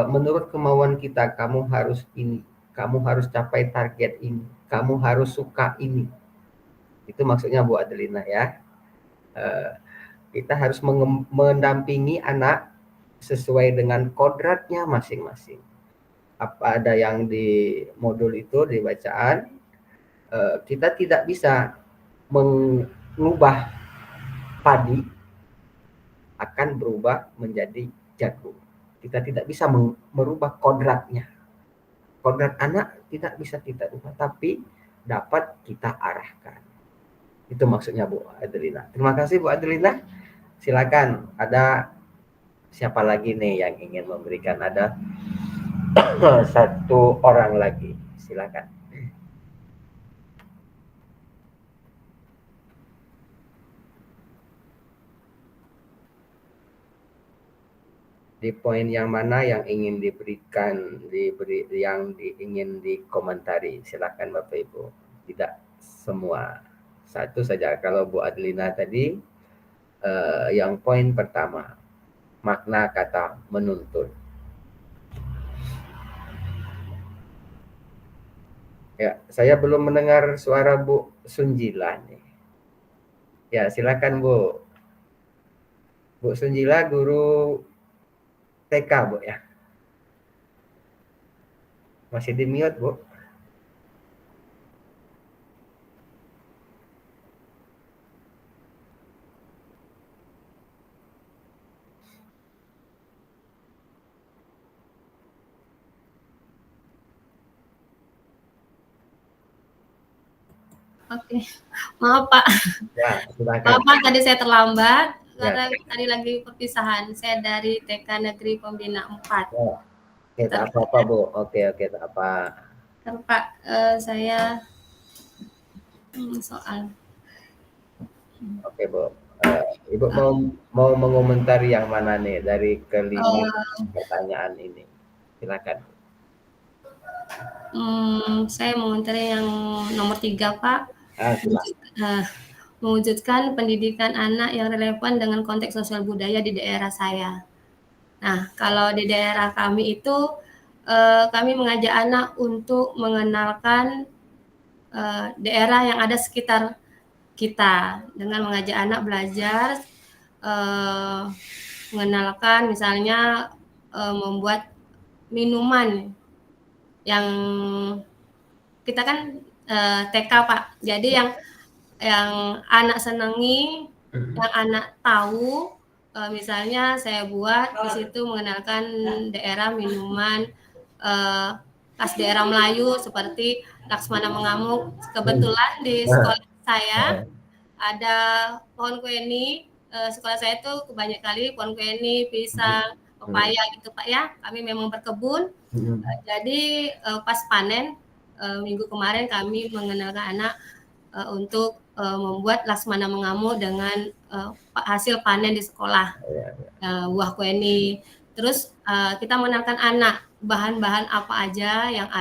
menurut kemauan kita, kamu harus ini, kamu harus capai target ini, kamu harus suka ini. Itu maksudnya Bu Adelina ya. Kita harus mendampingi anak sesuai dengan kodratnya masing-masing. Apa ada yang di modul itu di bacaan, kita tidak bisa mengubah padi akan berubah menjadi jagung. Kita tidak bisa merubah kodratnya. Kodrat anak tidak bisa kita ubah, tapi dapat kita arahkan. Itu maksudnya Bu Adelina. Terima kasih Bu Adelina. Silakan, ada siapa lagi nih yang ingin memberikan? Ada satu orang lagi. Silakan. Di poin yang mana yang ingin diberikan, yang ingin dikomentari? Silakan Bapak Ibu. Tidak semua. Satu saja. Kalau Bu Adelina tadi, yang poin pertama, makna kata menuntun. Ya, saya belum mendengar suara Bu Sunjila nih. Ya, silakan Bu. Bu Sunjila guru TK, Bu ya. Masih di mute, Bu. Oke, maaf Pak. Ya, silakan. Maaf Pak, tadi saya terlambat Ya. karena tadi lagi perpisahan. Saya dari TK Negeri Pembina 4. Oh, oke, tak apa-apa Bu. Oke, tak apa. Ntar, Pak, saya soal. Oke Bu. Ibu mau mengomentari yang mana nih dari kelima pertanyaan ini? Silakan. Saya mengomentari yang nomor 3 Pak. Silakan. Mewujudkan pendidikan anak yang relevan dengan konteks sosial budaya di daerah saya. Nah, kalau di daerah kami itu kami mengajak anak untuk mengenalkan daerah yang ada sekitar kita dengan mengajak anak belajar mengenalkan misalnya membuat minuman yang kita kan TK Pak. Jadi yang anak senangi, yang anak tahu, misalnya saya buat di situ mengenalkan daerah minuman khas daerah Melayu seperti Laksmana Mengamuk. Kebetulan di sekolah saya ada pohon kueni. Sekolah saya itu banyak kali pohon kueni, pisang, pepaya gitu Pak ya. Kami memang berkebun. Jadi pas panen minggu kemarin kami mengenalkan anak untuk membuat Laksmana Mengamuk dengan hasil panen di sekolah, buah kueni. Terus kita mengenalkan anak bahan-bahan apa aja yang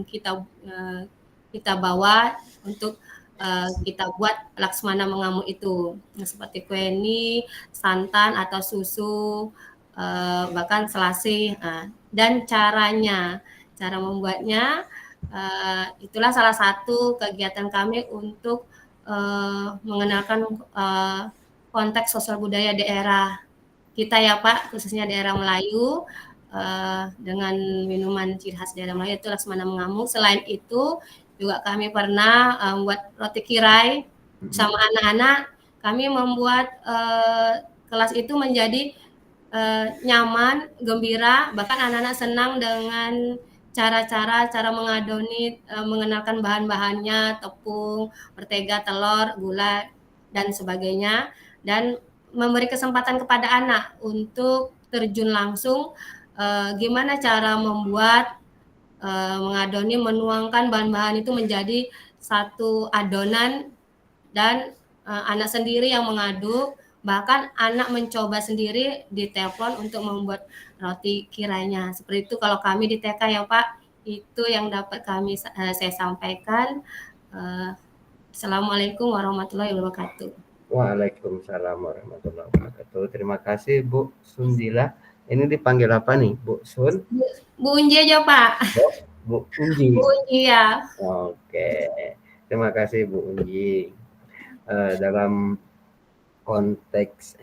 kita bawa untuk kita buat Laksmana Mengamuk itu, seperti kueni, santan atau susu, bahkan selasih. Dan cara membuatnya, itulah salah satu kegiatan kami untuk mengenalkan konteks sosial budaya daerah kita ya Pak, khususnya daerah Melayu, dengan minuman ciri khas daerah Melayu itu Laksmana Mengamuk. Selain itu juga kami pernah membuat roti kirai sama anak-anak. Kami membuat kelas itu menjadi nyaman, gembira, bahkan anak-anak senang dengan cara mengadoni, mengenalkan bahan-bahannya, tepung, mentega, telur, gula, dan sebagainya, dan memberi kesempatan kepada anak untuk terjun langsung gimana cara membuat, mengadoni, menuangkan bahan-bahan itu menjadi satu adonan, dan anak sendiri yang mengaduk, bahkan anak mencoba sendiri di telepon untuk membuat roti kirainya. Seperti itu kalau kami di TK ya Pak, itu yang dapat saya sampaikan. Assalamualaikum warahmatullahi wabarakatuh. Waalaikumsalam warahmatullahi wabarakatuh. Terima kasih Bu Sunjila. Ini dipanggil apa nih, Bu Sun? Bu Unji aja Pak. Bu Unji. Bu Unji ya. Oke. Terima kasih Bu Unji. Dalam konteks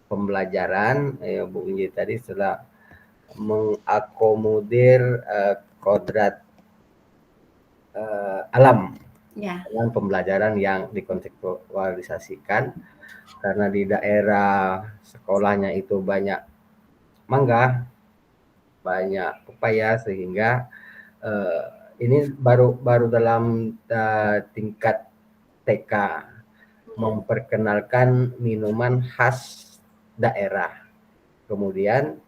pembelajaran, Bu Unji tadi sudah mengakomodir kodrat alam dengan pembelajaran yang dikontekstualisasikan, karena di daerah sekolahnya itu banyak mangga, banyak pepaya, sehingga ini baru dalam tingkat TK memperkenalkan minuman khas daerah. Kemudian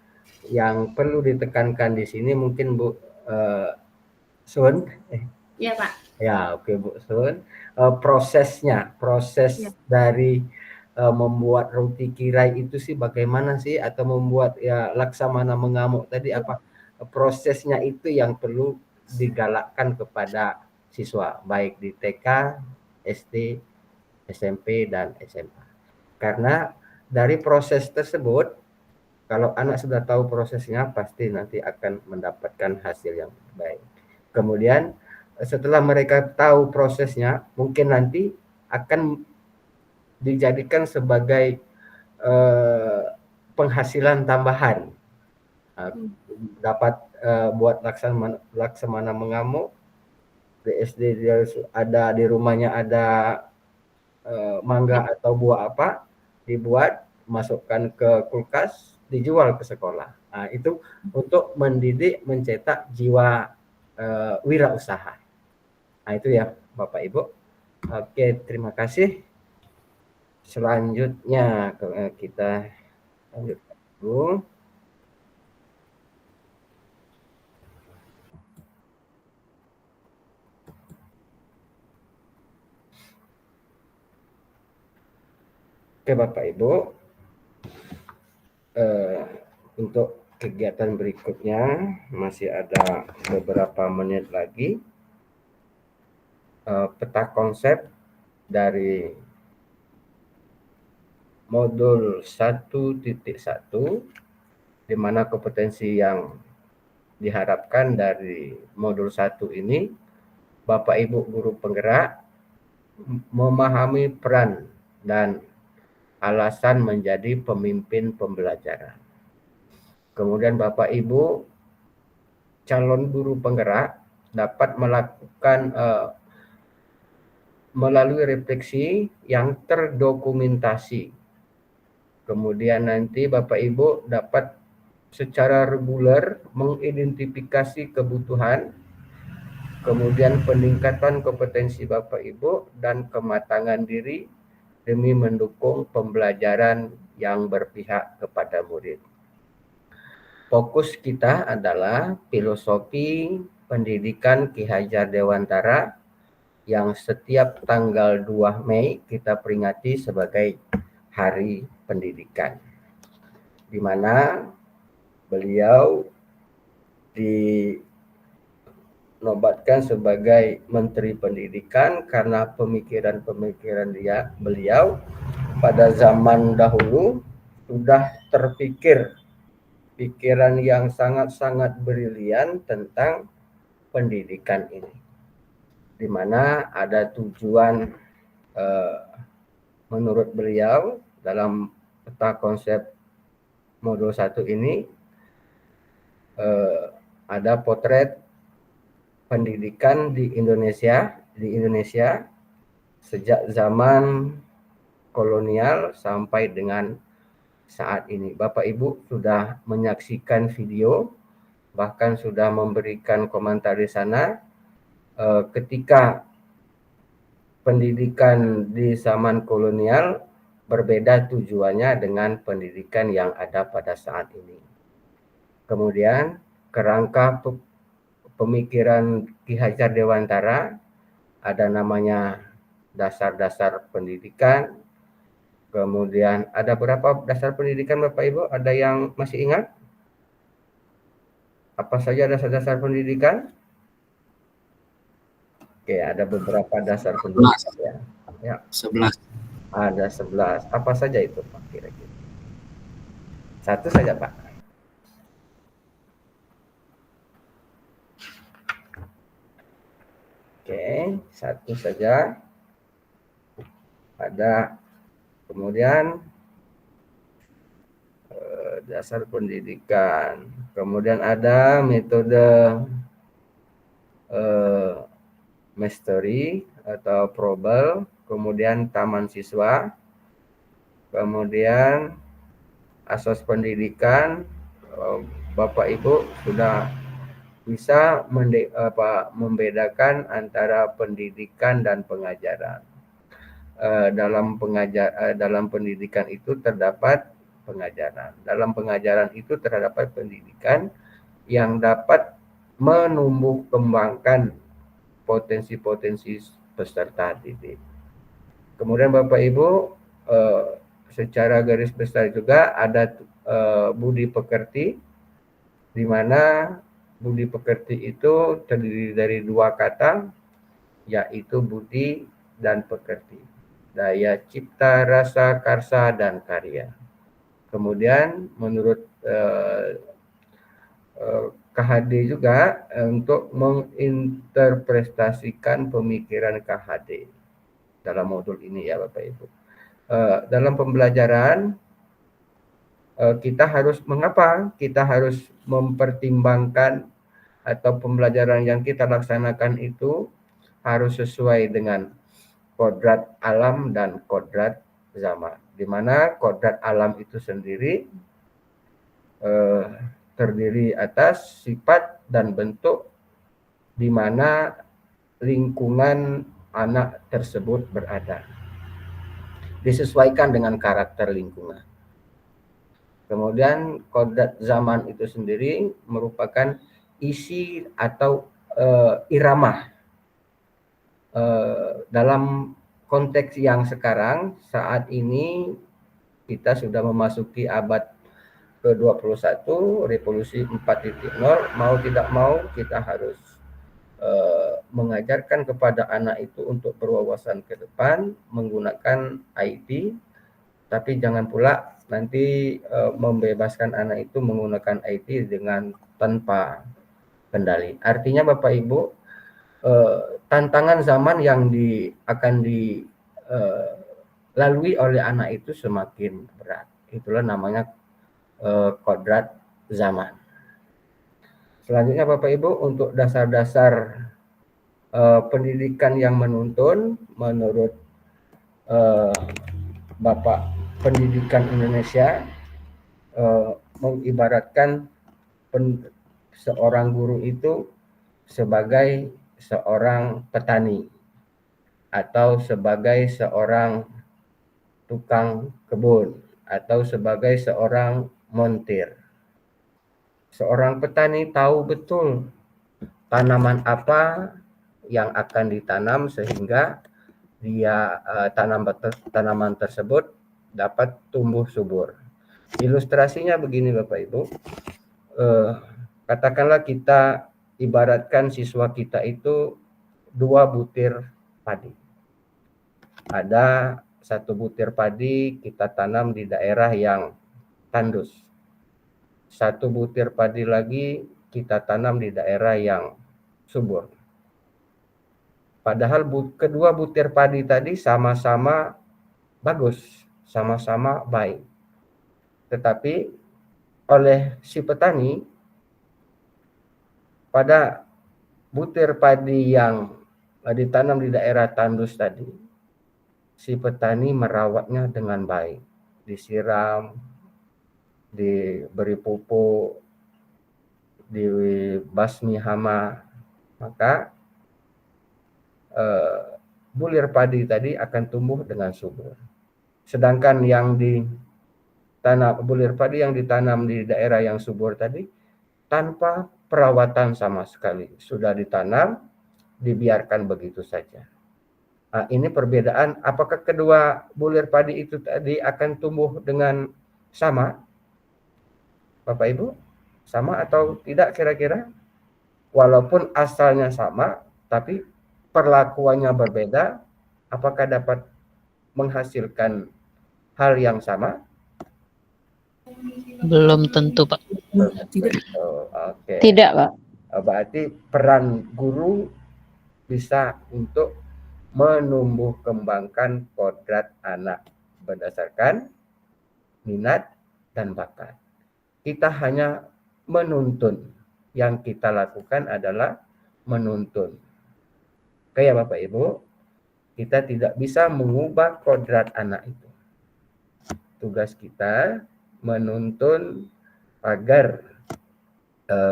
yang perlu ditekankan di sini mungkin Bu Sun. Iya Pak. Ya, oke Bu Sun. Proses dari membuat roti kirai itu sih bagaimana sih, atau membuat ya Laksmana Mengamuk tadi, apa prosesnya itu yang perlu digalakkan kepada siswa baik di TK, SD, SMP dan SMA. Karena dari proses tersebut, kalau anak sudah tahu prosesnya, pasti nanti akan mendapatkan hasil yang baik. Kemudian setelah mereka tahu prosesnya, mungkin nanti akan dijadikan sebagai penghasilan tambahan. Dapat buat laksamana mengamuk, BSD dia ada di rumahnya ada mangga atau buah apa, dibuat, masukkan ke kulkas, dijual ke sekolah. Nah, itu untuk mendidik, mencetak jiwa wirausaha. Nah, itu ya Bapak Ibu. Oke, terima kasih. Selanjutnya kita lanjutkan dulu. Oke Bapak Ibu, untuk kegiatan berikutnya masih ada beberapa menit lagi. Peta konsep dari modul 1.1, di mana kompetensi yang diharapkan dari modul 1 ini, Bapak Ibu guru penggerak memahami peran dan alasan menjadi pemimpin pembelajaran. Kemudian Bapak Ibu calon guru penggerak dapat melakukan melalui refleksi yang terdokumentasi. Kemudian nanti Bapak Ibu dapat secara reguler mengidentifikasi kebutuhan, kemudian peningkatan kompetensi Bapak Ibu dan kematangan diri demi mendukung pembelajaran yang berpihak kepada murid. Fokus kita adalah filosofi pendidikan Ki Hajar Dewantara yang setiap tanggal 2 Mei kita peringati sebagai Hari Pendidikan, di mana beliau dinobatkan sebagai Menteri Pendidikan karena pemikiran-pemikiran beliau pada zaman dahulu sudah terpikir pikiran yang sangat-sangat brilian tentang pendidikan ini, di mana ada tujuan menurut beliau dalam peta konsep modul 1 ini ada potret pendidikan di Indonesia sejak zaman kolonial sampai dengan saat ini. Bapak Ibu sudah menyaksikan video, bahkan sudah memberikan komentar di sana ketika pendidikan di zaman kolonial berbeda tujuannya dengan pendidikan yang ada pada saat ini. Kemudian kerangka pemikiran Ki Hajar Dewantara ada namanya dasar-dasar pendidikan. Kemudian ada berapa dasar pendidikan Bapak Ibu? Ada yang masih ingat? Apa saja dasar-dasar pendidikan? Oke, ada beberapa dasar pendidikan ya. 11. Ada 11. Apa saja itu Pak kira-kira? Satu saja Pak. Oke, satu saja. Ada kemudian dasar pendidikan. Kemudian ada metode mastery atau probel, kemudian taman siswa, kemudian asas pendidikan. Bapak Ibu sudah bisa membedakan antara pendidikan dan pengajaran. Dalam pendidikan itu terdapat pengajaran. Dalam pengajaran itu terdapat pendidikan yang dapat menumbuh kembangkan potensi-potensi peserta didik. Kemudian Bapak Ibu secara garis besar juga ada budi pekerti, di mana budi pekerti itu terdiri dari dua kata, yaitu budi dan pekerti. Daya cipta, rasa, karsa, dan karya. Kemudian menurut KHD juga untuk menginterpretasikan pemikiran KHD dalam modul ini ya Bapak Ibu. Dalam pembelajaran kita harus kita harus mempertimbangkan atau pembelajaran yang kita laksanakan itu harus sesuai dengan kodrat alam dan kodrat zaman, di mana kodrat alam itu sendiri terdiri atas sifat dan bentuk di mana lingkungan anak tersebut berada, disesuaikan dengan karakter lingkungan. Kemudian kodrat zaman itu sendiri merupakan isi atau irama dalam konteks yang sekarang saat ini kita sudah memasuki abad ke-21, revolusi 4.0, mau tidak mau kita harus mengajarkan kepada anak itu untuk berwawasan ke depan menggunakan IT, tapi jangan pula nanti membebaskan anak itu menggunakan IT dengan tanpa kendali. Artinya Bapak Ibu, tantangan zaman yang akan dilalui oleh anak itu semakin berat. Itulah namanya kodrat zaman. Selanjutnya Bapak Ibu, untuk dasar-dasar pendidikan yang menuntun menurut Bapak Pendidikan Indonesia mengibaratkan seorang guru itu sebagai seorang petani atau sebagai seorang tukang kebun atau sebagai seorang montir. Seorang petani tahu betul tanaman apa yang akan ditanam sehingga dia tanaman tersebut dapat tumbuh subur. Ilustrasinya begini Bapak Ibu, katakanlah kita ibaratkan siswa kita itu 2 butir padi. Ada 1 butir padi kita tanam di daerah yang tandus. 1 butir padi lagi kita tanam di daerah yang subur. Padahal kedua butir padi tadi sama-sama bagus, sama-sama baik. Tetapi oleh si petani, pada butir padi yang ditanam di daerah tandus tadi, si petani merawatnya dengan baik. Disiram, diberi pupuk, dibasmi hama, maka bulir padi tadi akan tumbuh dengan subur. Sedangkan yang bulir padi yang ditanam di daerah yang subur tadi tanpa perawatan sama sekali, sudah ditanam, dibiarkan begitu saja. Nah, ini perbedaan. Apakah kedua bulir padi itu tadi akan tumbuh dengan sama, Bapak Ibu? Sama atau tidak kira-kira? Walaupun asalnya sama, tapi perlakuannya berbeda, apakah dapat menghasilkan hal yang sama? Belum tentu, Pak. Oke. Tidak, Pak. Berarti peran guru bisa untuk menumbuh kembangkan kodrat anak berdasarkan minat dan bakat. Kita hanya menuntun. Yang kita lakukan adalah menuntun. Oke ya Bapak Ibu, kita tidak bisa mengubah kodrat anak itu. Tugas kita menuntun agar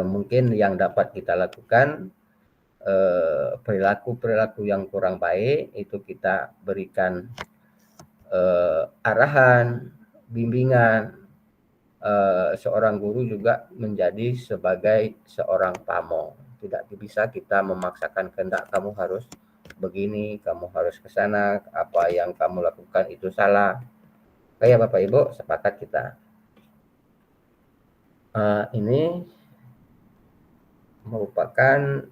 mungkin yang dapat kita lakukan perilaku-perilaku yang kurang baik itu kita berikan arahan, bimbingan. Seorang guru juga menjadi sebagai seorang pamo. Tidak bisa kita memaksakan kehendak kamu harus begini, kamu harus ke sana, apa yang kamu lakukan itu salah. Kayak Bapak Ibu, sepakat kita. Ini merupakan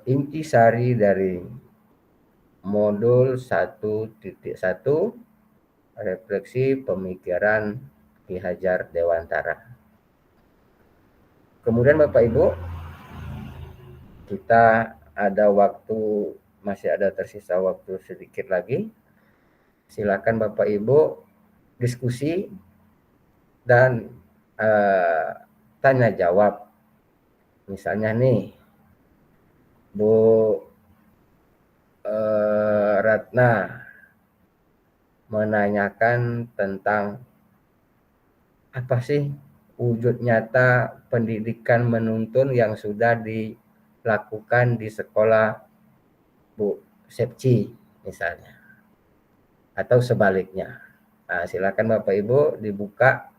intisari dari modul 1.1 refleksi pemikiran Ki Hajar Dewantara. Kemudian Bapak Ibu, kita ada waktu, masih ada tersisa waktu sedikit lagi. Silakan Bapak Ibu diskusi dan tanya jawab. Misalnya nih, Bu Ratna menanyakan tentang apa sih wujud nyata pendidikan menuntun yang sudah dilakukan di sekolah Bu Sepci misalnya, atau sebaliknya. Nah, silakan Bapak Ibu dibuka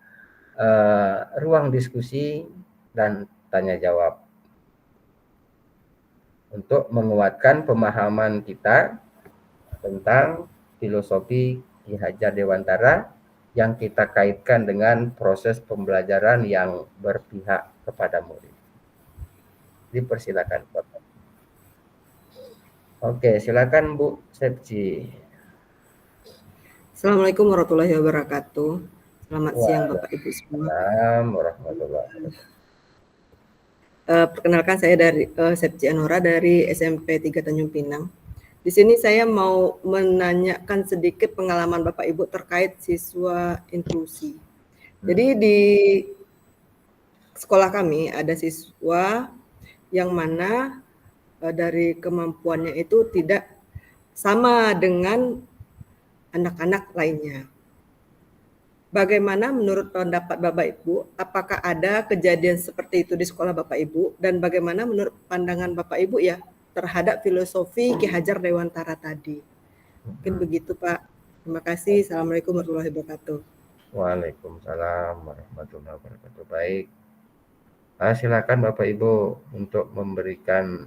ruang diskusi dan tanya jawab untuk menguatkan pemahaman kita tentang filosofi Ki Hajar Dewantara yang kita kaitkan dengan proses pembelajaran yang berpihak kepada murid. Dipersilakan Bapak. Oke, silakan Bu Sepci. Assalamualaikum warahmatullahi wabarakatuh. Selamat siang Bapak Ibu semua. Assalamualaikum warahmatullahi wabarakatuh. Perkenalkan saya dari Sepci Anora dari SMP 3 Tanjung Pinang. Di sini saya mau menanyakan sedikit pengalaman Bapak Ibu terkait siswa inklusi. Jadi di sekolah kami ada siswa yang mana dari kemampuannya itu tidak sama dengan anak-anak lainnya. Bagaimana menurut pendapat Bapak Ibu, apakah ada kejadian seperti itu di sekolah Bapak Ibu, dan bagaimana menurut pandangan Bapak Ibu ya terhadap filosofi Ki Hajar Dewantara tadi? Mungkin begitu Pak. Terima kasih. Assalamualaikum warahmatullahi wabarakatuh. Waalaikumsalam warahmatullahi wabarakatuh. Baik. Silakan Bapak Ibu untuk memberikan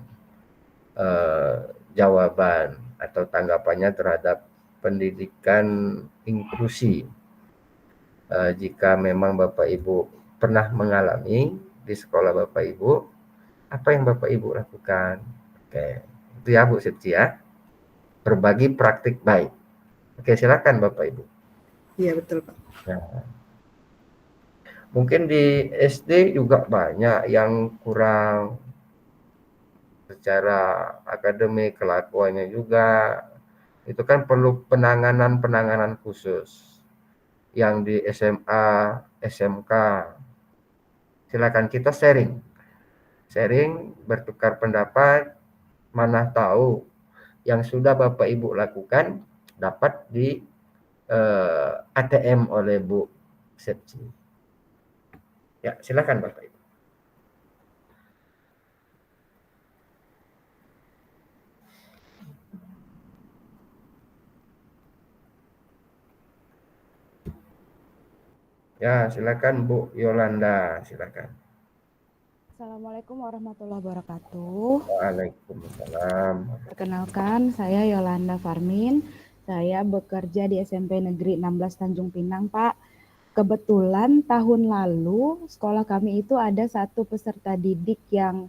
jawaban atau tanggapannya terhadap pendidikan inklusi. Jika memang Bapak Ibu pernah mengalami di sekolah Bapak Ibu, apa yang Bapak Ibu lakukan? Oke, itu ya Bu Sepci ya. Berbagi praktik baik. Oke, silakan Bapak Ibu. Iya betul Pak. Nah, mungkin di SD juga banyak yang kurang secara akademik, kelakuannya juga. Itu kan perlu penanganan khusus. Yang di SMA, SMK, silakan kita sharing, bertukar pendapat, mana tahu yang sudah Bapak Ibu lakukan dapat di ATM oleh Bu Sepci. Ya, silakan Bapak Ibu. Ya, silakan Bu Yolanda, silakan. Assalamualaikum warahmatullahi wabarakatuh. Waalaikumsalam. Perkenalkan, saya Yolanda Farmin. Saya bekerja di SMP Negeri 16 Tanjung Pinang, Pak. Kebetulan tahun lalu sekolah kami itu ada satu peserta didik yang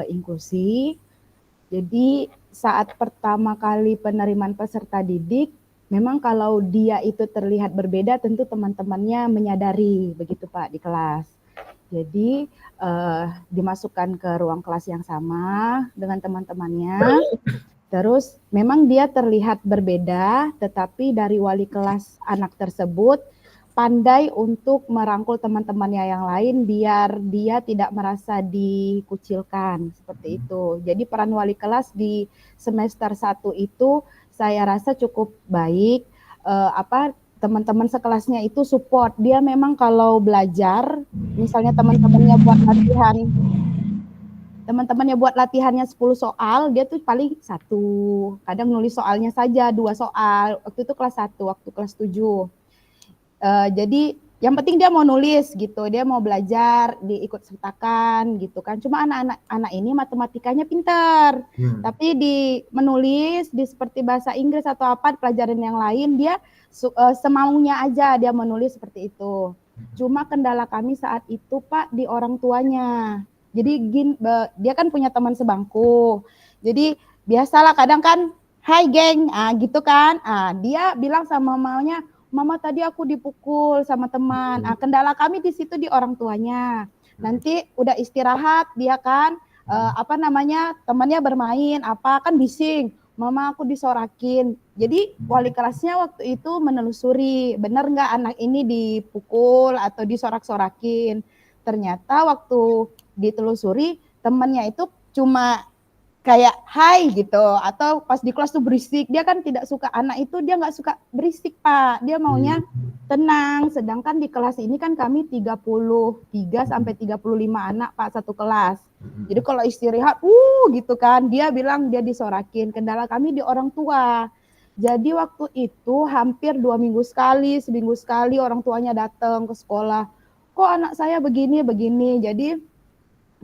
inklusi. Jadi saat pertama kali penerimaan peserta didik, memang kalau dia itu terlihat berbeda, tentu teman-temannya menyadari begitu Pak di kelas. Jadi dimasukkan ke ruang kelas yang sama dengan teman-temannya. Terus memang dia terlihat berbeda, tetapi dari wali kelas anak tersebut pandai untuk merangkul teman-temannya yang lain biar dia tidak merasa dikucilkan seperti itu. Jadi peran wali kelas di semester 1 itu saya rasa cukup baik. Teman-teman sekelasnya itu support. Dia memang kalau belajar, misalnya teman-temannya buat latihannya 10 soal, dia tuh paling 1. Kadang nulis soalnya saja 2 soal. Waktu itu kelas 1, waktu kelas 7. Jadi yang penting dia mau nulis gitu, dia mau belajar, diikut sertakan gitu kan. Cuma anak ini matematikanya pintar, tapi di menulis, di seperti bahasa Inggris atau apa pelajaran yang lain dia semaunya aja dia menulis seperti itu. Cuma kendala kami saat itu Pak di orang tuanya. Jadi dia kan punya teman sebangku. Jadi biasalah kadang kan, "Hai geng," gitu kan. Dia bilang sama mamanya, mama tadi aku dipukul sama teman. Kendala kami di situ di orang tuanya. Nanti udah istirahat dia kan, temannya bermain apa kan bising. Mama aku disorakin. Jadi wali kelasnya waktu itu menelusuri, benar nggak anak ini dipukul atau disorak-sorakin. Ternyata waktu ditelusuri temannya itu cuma kayak hai gitu, atau pas di kelas tuh berisik. Dia kan tidak suka, anak itu dia nggak suka berisik Pak, dia maunya tenang. Sedangkan di kelas ini kan kami 33 sampai 35 anak Pak satu kelas. Jadi kalau istirahat gitu kan, dia bilang dia disorakin. Kendala kami di orang tua. Jadi waktu itu hampir 2 minggu sekali, seminggu sekali orang tuanya datang ke sekolah. Kok anak saya begini. Jadi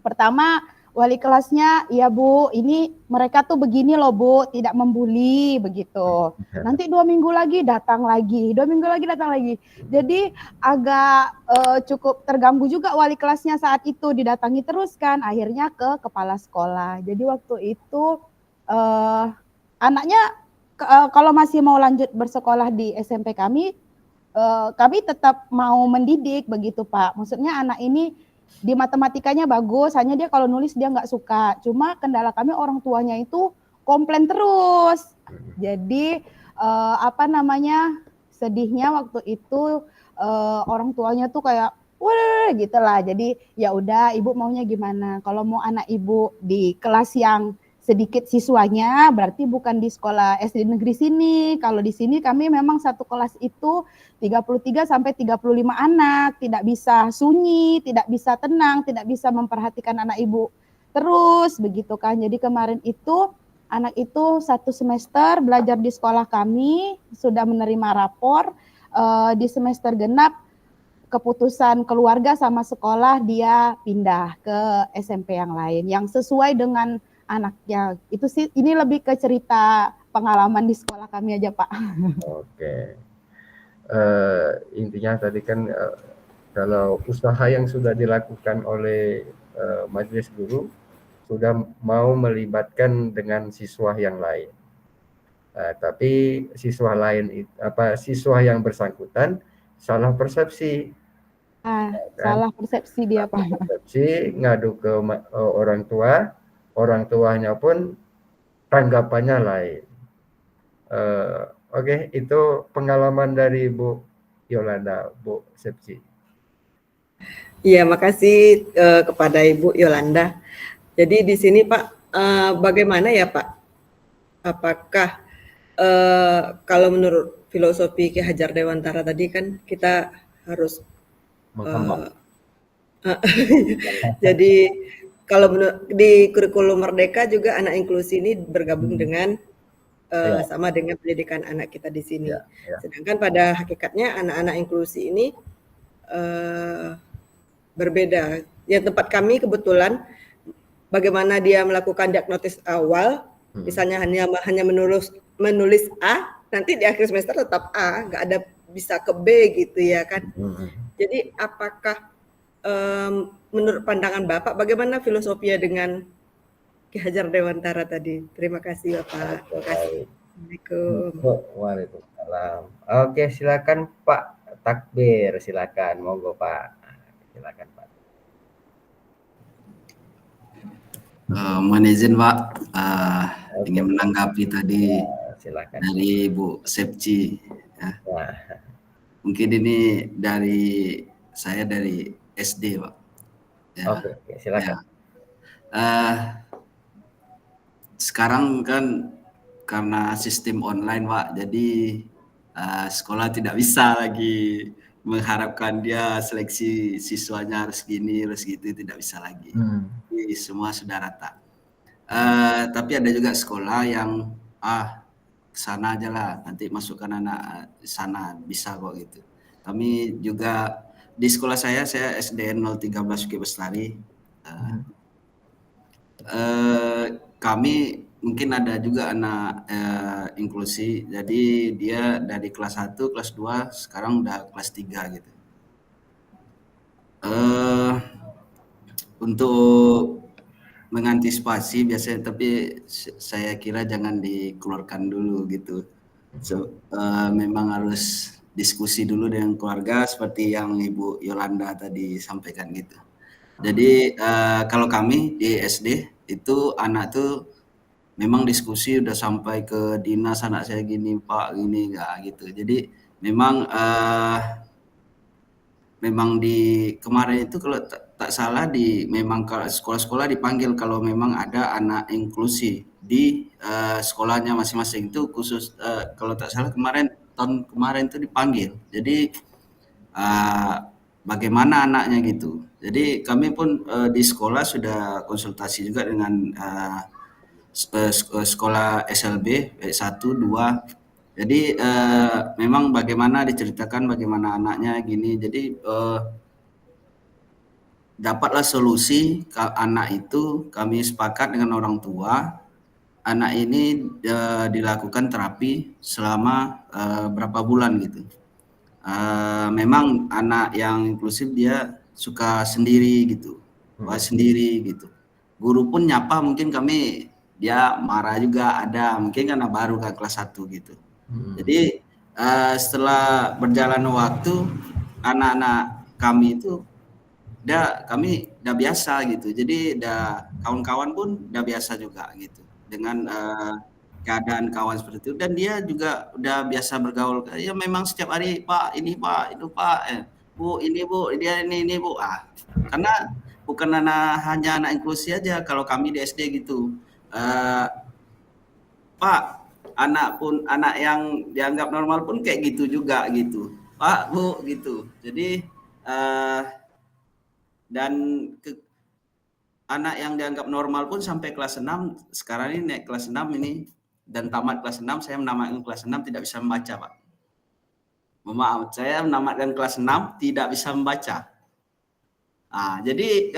pertama wali kelasnya, ya Bu, ini mereka tuh begini loh Bu, tidak membuli begitu. Nanti 2 minggu lagi datang lagi, 2 minggu lagi datang lagi. Jadi agak cukup terganggu juga wali kelasnya saat itu, didatangi terus kan, akhirnya ke kepala sekolah. Jadi waktu itu anaknya kalau masih mau lanjut bersekolah di SMP kami tetap mau mendidik begitu Pak. Maksudnya anak ini di matematikanya bagus, hanya dia kalau nulis dia nggak suka. Cuma kendala kami orang tuanya itu komplain terus. Jadi sedihnya waktu itu orang tuanya tuh kayak wah gitulah. Jadi ya udah, ibu maunya gimana? Kalau mau anak ibu di kelas yang sedikit siswanya, berarti bukan di sekolah SD negeri sini. Kalau di sini kami memang satu kelas itu 33 sampai 35 anak, tidak bisa sunyi, tidak bisa tenang, tidak bisa memperhatikan anak ibu terus begitu kan. Jadi kemarin itu anak itu 1 semester belajar di sekolah kami, sudah menerima rapor, di semester genap keputusan keluarga sama sekolah dia pindah ke SMP yang lain yang sesuai dengan anaknya. Itu sih, ini lebih ke cerita pengalaman di sekolah kami aja Pak. Oke. Intinya tadi kan kalau usaha yang sudah dilakukan oleh majelis guru sudah mau melibatkan dengan siswa yang lain. Tapi siswa yang bersangkutan salah persepsi. Salah persepsi dia Pak. Persepsi, ngadu ke orang tua. Orang tuanya pun tanggapannya lain. Oke, itu pengalaman dari Bu Yolanda, Bu Sepsi. Iya, makasih kepada Ibu Yolanda. Jadi di sini Pak, bagaimana ya Pak? Apakah kalau menurut filosofi Ki Hajar Dewantara tadi kan kita harus jadi kalau di kurikulum Merdeka juga anak inklusi ini bergabung dengan sama dengan pendidikan anak kita di sini. Sedangkan pada hakikatnya anak-anak inklusi ini berbeda. Ya tempat kami kebetulan bagaimana dia melakukan diagnosis awal, misalnya hanya menulis A, nanti di akhir semester tetap A, nggak ada bisa ke B gitu ya kan. Jadi apakah menurut pandangan Bapak, bagaimana filosofinya dengan Ki Hajar Dewantara tadi? Terima kasih Bapak. Terima kasih. Assalamualaikum. Waalaikumsalam. Oke, silakan Pak Takbir, silakan. Monggo Pak. Silakan Pak. Mohon izin Pak, ingin menanggapi tadi silakan. Dari Bu Sepci. Ya. Mungkin ini dari saya dari SD Pak. Ya. Oke, silakan. Ya. Sekarang kan karena sistem online Pak, jadi sekolah tidak bisa lagi mengharapkan dia seleksi siswanya harus gini, harus gitu, tidak bisa lagi. Jadi semua sudah rata. Tapi ada juga sekolah yang sana aja lah, nanti masukkan anak sana, bisa kok gitu. Kami juga di sekolah saya SDN 013 Bukit Bestari. Kami mungkin ada juga anak inklusi, jadi dia dari kelas 1, kelas 2, sekarang udah kelas 3 gitu. Untuk mengantisipasi biasanya, tapi saya kira jangan dikeluarkan dulu gitu. Memang harus diskusi dulu dengan keluarga seperti yang Ibu Yolanda tadi sampaikan gitu. Jadi kalau kami di SD itu anak tuh memang diskusi udah sampai ke dinas anak saya gini Pak, gini enggak gitu. Jadi memang memang di kemarin itu kalau tak salah memang kalau sekolah-sekolah dipanggil kalau memang ada anak inklusi di sekolahnya masing-masing itu khusus kalau tak salah tahun kemarin itu dipanggil. Jadi bagaimana anaknya gitu. Jadi kami pun di sekolah sudah konsultasi juga dengan sekolah SLB 1, 2. Jadi memang bagaimana diceritakan bagaimana anaknya gini. Jadi dapatlah solusi anak itu kami sepakat dengan orang tua. Anak ini dilakukan terapi selama berapa bulan gitu. Memang anak yang inklusif dia suka sendiri gitu, sendiri gitu. Guru pun nyapa mungkin dia marah juga ada, mungkin karena baru kan kelas 1 gitu. Jadi setelah berjalan waktu anak-anak kami itu kami udah biasa gitu. Jadi kawan-kawan pun udah biasa juga gitu dengan keadaan kawan seperti itu, dan dia juga udah biasa bergaul. Ya memang setiap hari Pak ini Pak itu Pak, Bu ini Bu dia ini Bu. Karena bukan hanya anak inklusi aja, kalau kami di SD gitu. Pak, anak yang dianggap normal pun kayak gitu juga gitu. Pak, Bu gitu. Jadi dan anak yang dianggap normal pun sampai kelas 6, sekarang ini naik kelas 6 ini dan tamat kelas 6, saya menamatkan kelas 6 tidak bisa membaca, Pak. Maaf, saya menamatkan kelas 6 tidak bisa membaca. Jadi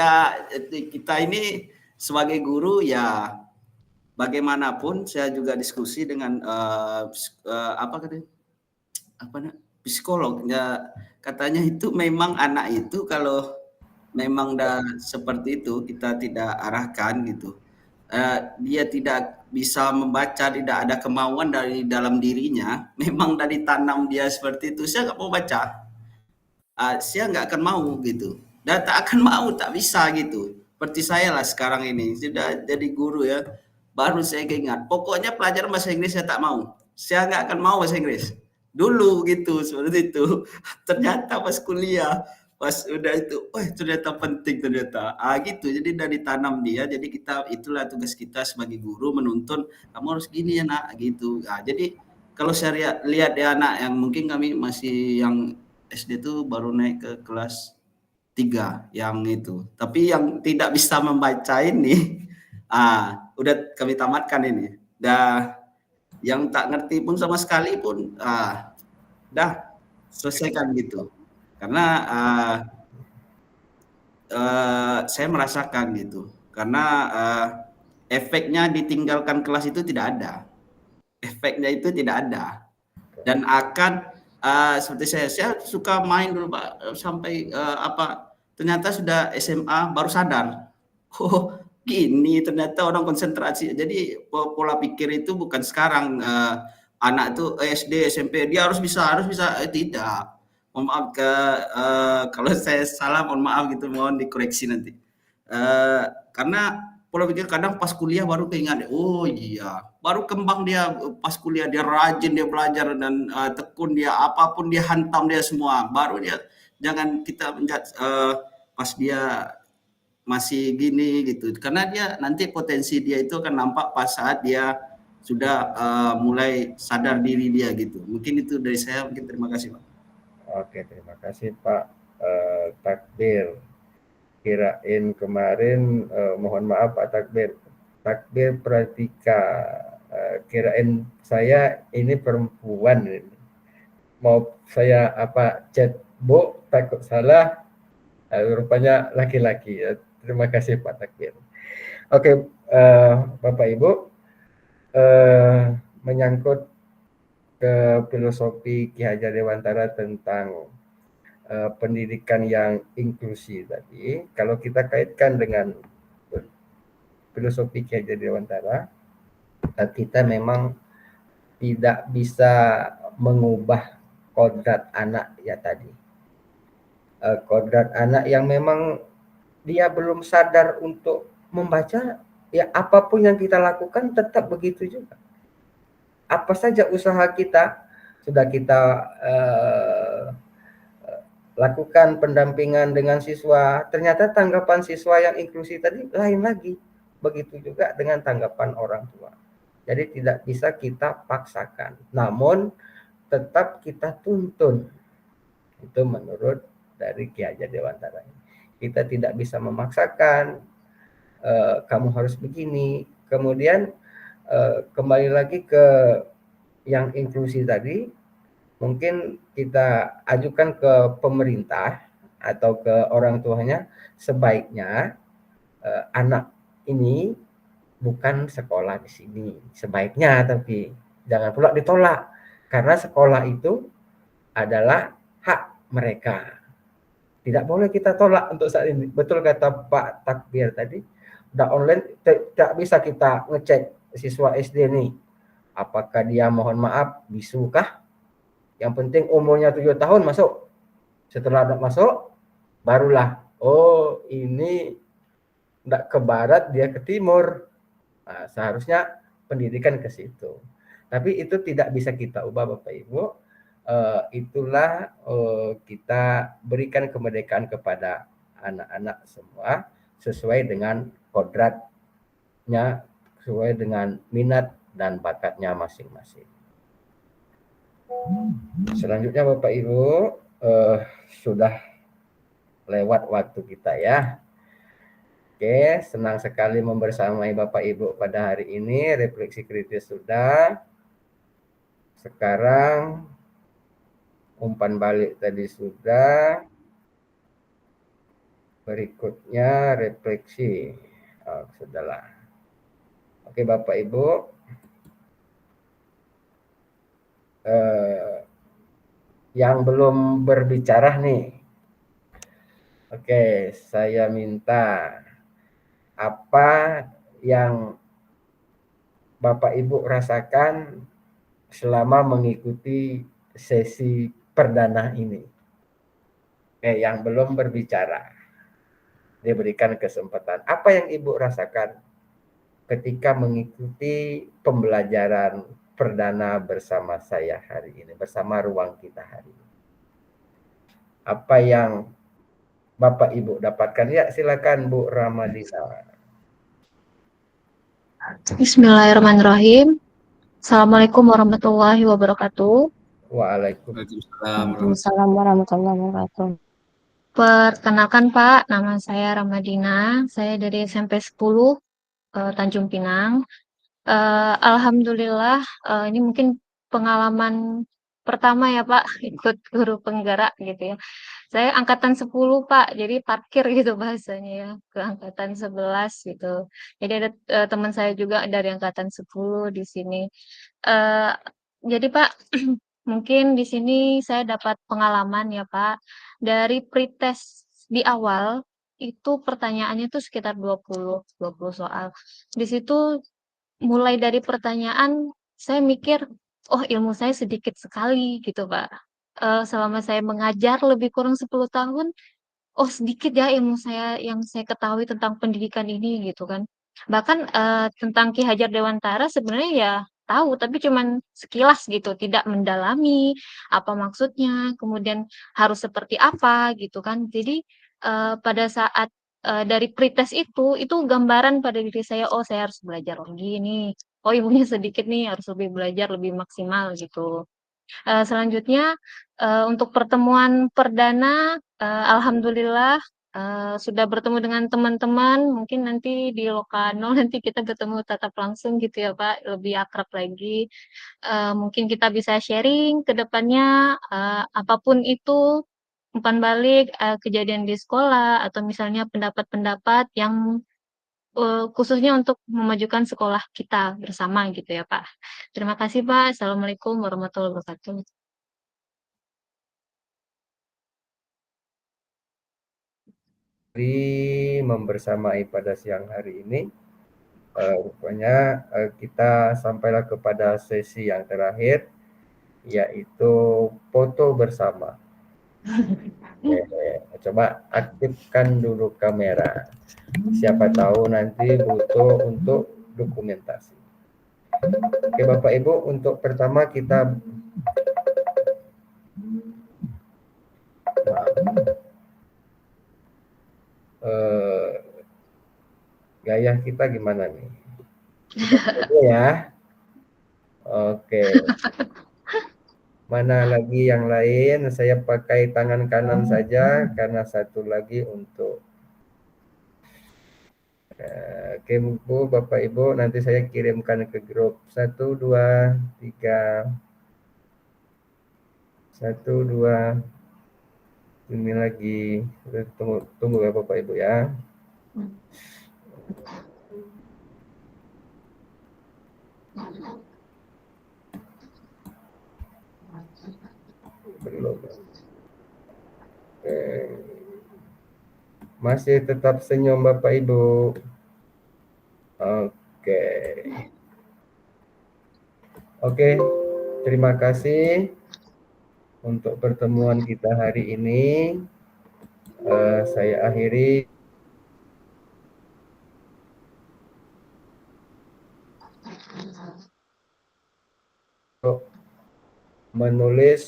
kita ini sebagai guru ya bagaimanapun saya juga diskusi dengan psikolog. Ya, katanya itu memang anak itu kalau memang seperti itu kita tidak arahkan gitu. Dia tidak bisa membaca, tidak ada kemauan dari dalam dirinya, memang dari tanam dia seperti itu. Saya nggak mau baca, saya nggak akan mau gitu, dan tak akan mau, tak bisa gitu. Seperti saya lah sekarang ini sudah jadi guru ya, baru saya ingat pokoknya pelajaran bahasa Inggris saya tak mau, saya nggak akan mau bahasa Inggris dulu gitu, seperti itu. Ternyata pas kuliah, pas udah itu, ternyata penting ternyata. Gitu. Jadi dari tanam dia. Jadi itulah tugas kita sebagai guru, menuntun kamu harus gini ya nak gitu. Jadi kalau saya lihat ya anak yang mungkin kami masih yang SD itu baru naik ke kelas 3 yang itu. Tapi yang tidak bisa membaca ini udah kami tamatkan ini. Yang tak ngerti pun sama sekali pun dah selesaikan gitu. Karena saya merasakan gitu, karena efeknya ditinggalkan kelas itu tidak ada, efeknya itu tidak ada, dan akan seperti saya suka main dulu Pak sampai ternyata sudah SMA baru sadar, gini ternyata orang konsentrasi. Jadi pola pikir itu bukan sekarang anak itu SD SMP dia harus bisa tidak. Mohon maaf kalau saya salah, mohon maaf gitu, mohon dikoreksi nanti. Karena pola pikir kadang pas kuliah baru keingat, oh iya, baru kembang dia pas kuliah, dia rajin, dia belajar dan tekun, dia apapun dia hantam dia semua. Baru dia, jangan kita menjudge pas dia masih gini gitu, karena dia nanti potensi dia itu akan nampak pas saat dia sudah mulai sadar diri dia gitu. Mungkin itu dari saya, mungkin terima kasih Pak. Oke, terima kasih Pak Takbir. Kirain kemarin, mohon maaf Pak Takbir Pratika, kirain saya ini perempuan, mau saya chat Bu, takut salah, rupanya laki-laki. Terima kasih Pak Takbir. Oke, Bapak Ibu, menyangkut ke filosofi Ki Hajar Dewantara tentang pendidikan yang inklusi tadi, kalau kita kaitkan dengan filosofi Ki Hajar Dewantara, kita memang tidak bisa mengubah kodrat anak ya tadi. Kodrat anak yang memang dia belum sadar untuk membaca, ya apapun yang kita lakukan tetap begitu juga. Apa saja usaha kita, sudah kita lakukan pendampingan dengan siswa, ternyata tanggapan siswa yang inklusi tadi lain lagi. Begitu juga dengan tanggapan orang tua. Jadi tidak bisa kita paksakan, namun tetap kita tuntun. Itu menurut dari Ki Hajar Dewantara. Kita tidak bisa memaksakan, kamu harus begini. Kemudian kembali lagi ke yang inklusi tadi, mungkin kita ajukan ke pemerintah atau ke orang tuanya, sebaiknya anak ini bukan sekolah di sini, sebaiknya, tapi jangan pula ditolak, karena sekolah itu adalah hak mereka. Tidak boleh kita tolak untuk saat ini. Betul kata Pak Takbir tadi, udah online tidak bisa kita ngecek siswa SD nih, apakah dia mohon maaf bisu kah? Yang penting umurnya 7 tahun masuk. Setelah masuk, barulah, oh ini tidak ke barat, dia ke timur. Nah, seharusnya pendidikan ke situ. Tapi itu tidak bisa kita ubah Bapak Ibu. Itulah kita berikan kemerdekaan kepada anak-anak semua sesuai dengan kodratnya, sesuai dengan minat dan bakatnya masing-masing. Selanjutnya Bapak Ibu, sudah lewat waktu kita ya. Oke, senang sekali membersamai Bapak Ibu pada hari ini. Refleksi kritis sudah. Sekarang umpan balik tadi sudah. Berikutnya refleksi. Sudahlah. Oke Bapak Ibu. Yang belum berbicara nih. Oke, saya minta apa yang Bapak Ibu rasakan selama mengikuti sesi perdana ini. Yang belum berbicara, diberikan kesempatan. Apa yang Ibu rasakan ketika mengikuti pembelajaran perdana bersama saya hari ini, bersama ruang kita hari ini? Apa yang Bapak Ibu dapatkan? Ya, silakan Bu Ramadina. Bismillahirrahmanirrahim. Assalamualaikum warahmatullahi wabarakatuh. Waalaikumsalam warahmatullahi wabarakatuh. Perkenalkan Pak, nama saya Ramadina. Saya dari SMP 10 Tanjung Pinang. Alhamdulillah, ini mungkin pengalaman pertama ya Pak, ikut guru penggerak gitu ya. Saya angkatan 10 Pak, jadi parkir gitu bahasanya ya, ke angkatan 11 gitu. Jadi ada teman saya juga dari angkatan 10 di sini. Jadi Pak, mungkin di sini saya dapat pengalaman ya Pak, dari pretest di awal, itu pertanyaannya tuh sekitar 20 soal. Di situ mulai dari pertanyaan saya mikir, oh ilmu saya sedikit sekali gitu Pak. Selama saya mengajar lebih kurang 10 tahun, oh sedikit ya ilmu saya yang saya ketahui tentang pendidikan ini gitu kan. Bahkan tentang Ki Hajar Dewantara sebenarnya ya tahu, tapi cuman sekilas gitu, tidak mendalami apa maksudnya, kemudian harus seperti apa gitu kan. Jadi pada saat dari pretest itu gambaran pada diri saya, oh saya harus belajar lagi nih. Oh ilmunya sedikit nih, harus lebih belajar lebih maksimal gitu. Selanjutnya untuk pertemuan perdana, alhamdulillah sudah bertemu dengan teman-teman. Mungkin nanti di Lokanol nanti kita ketemu tatap langsung gitu ya Pak, lebih akrab lagi. Mungkin kita bisa sharing ke depannya apapun itu, umpan balik kejadian di sekolah atau misalnya pendapat-pendapat yang khususnya untuk memajukan sekolah kita bersama gitu ya Pak. Terima kasih Pak. Assalamualaikum warahmatullahi wabarakatuh. Membersamai pada siang hari ini. Rupanya kita sampailah kepada sesi yang terakhir. yaitu foto bersama. Coba aktifkan dulu kamera. Siapa tahu nanti butuh untuk dokumentasi. Oke Bapak Ibu, untuk pertama kita gaya kita gimana nih? Kita ya. Oke. Mana lagi yang lain? Saya pakai tangan kanan saja karena satu lagi untuk oke Bu, Bapak Ibu, nanti saya kirimkan ke grup 1, 2, 3, 1, 2. Ini lagi. Tunggu ya Bapak Ibu ya. Belum. Masih tetap senyum Bapak Ibu. Oke. Oke, terima kasih untuk pertemuan kita hari ini. Saya akhiri. Menulis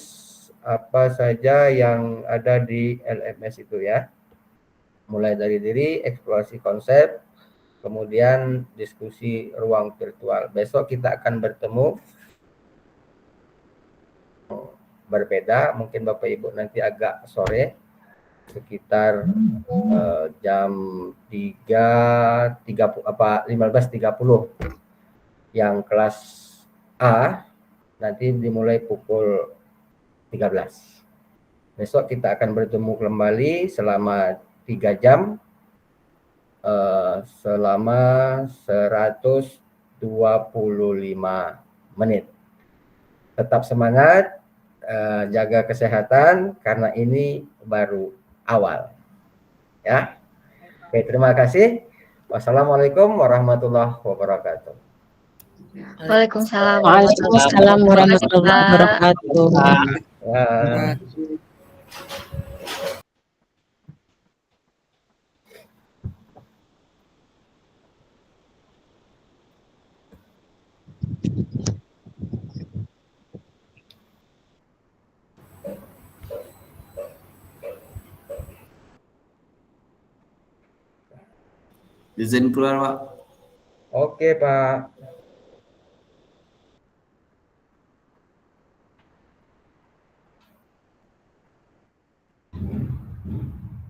apa saja yang ada di LMS itu ya. Mulai dari diri, eksplorasi konsep, kemudian diskusi ruang virtual. Besok kita akan bertemu berbeda, mungkin Bapak Ibu nanti agak sore, sekitar jam 15.30. Yang kelas A nanti dimulai pukul 13. Besok kita akan bertemu kembali selama 3 jam selama 125 menit. Tetap semangat, jaga kesehatan karena ini baru awal. Ya. Oke, terima kasih. Wassalamualaikum warahmatullahi wabarakatuh. Waalaikumsalam. Waalaikumsalam warahmatullahi wabarakatuh. Ya. Izin keluar Pak. Oke Pak.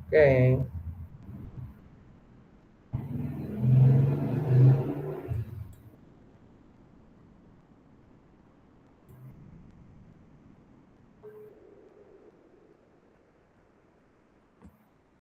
Oke.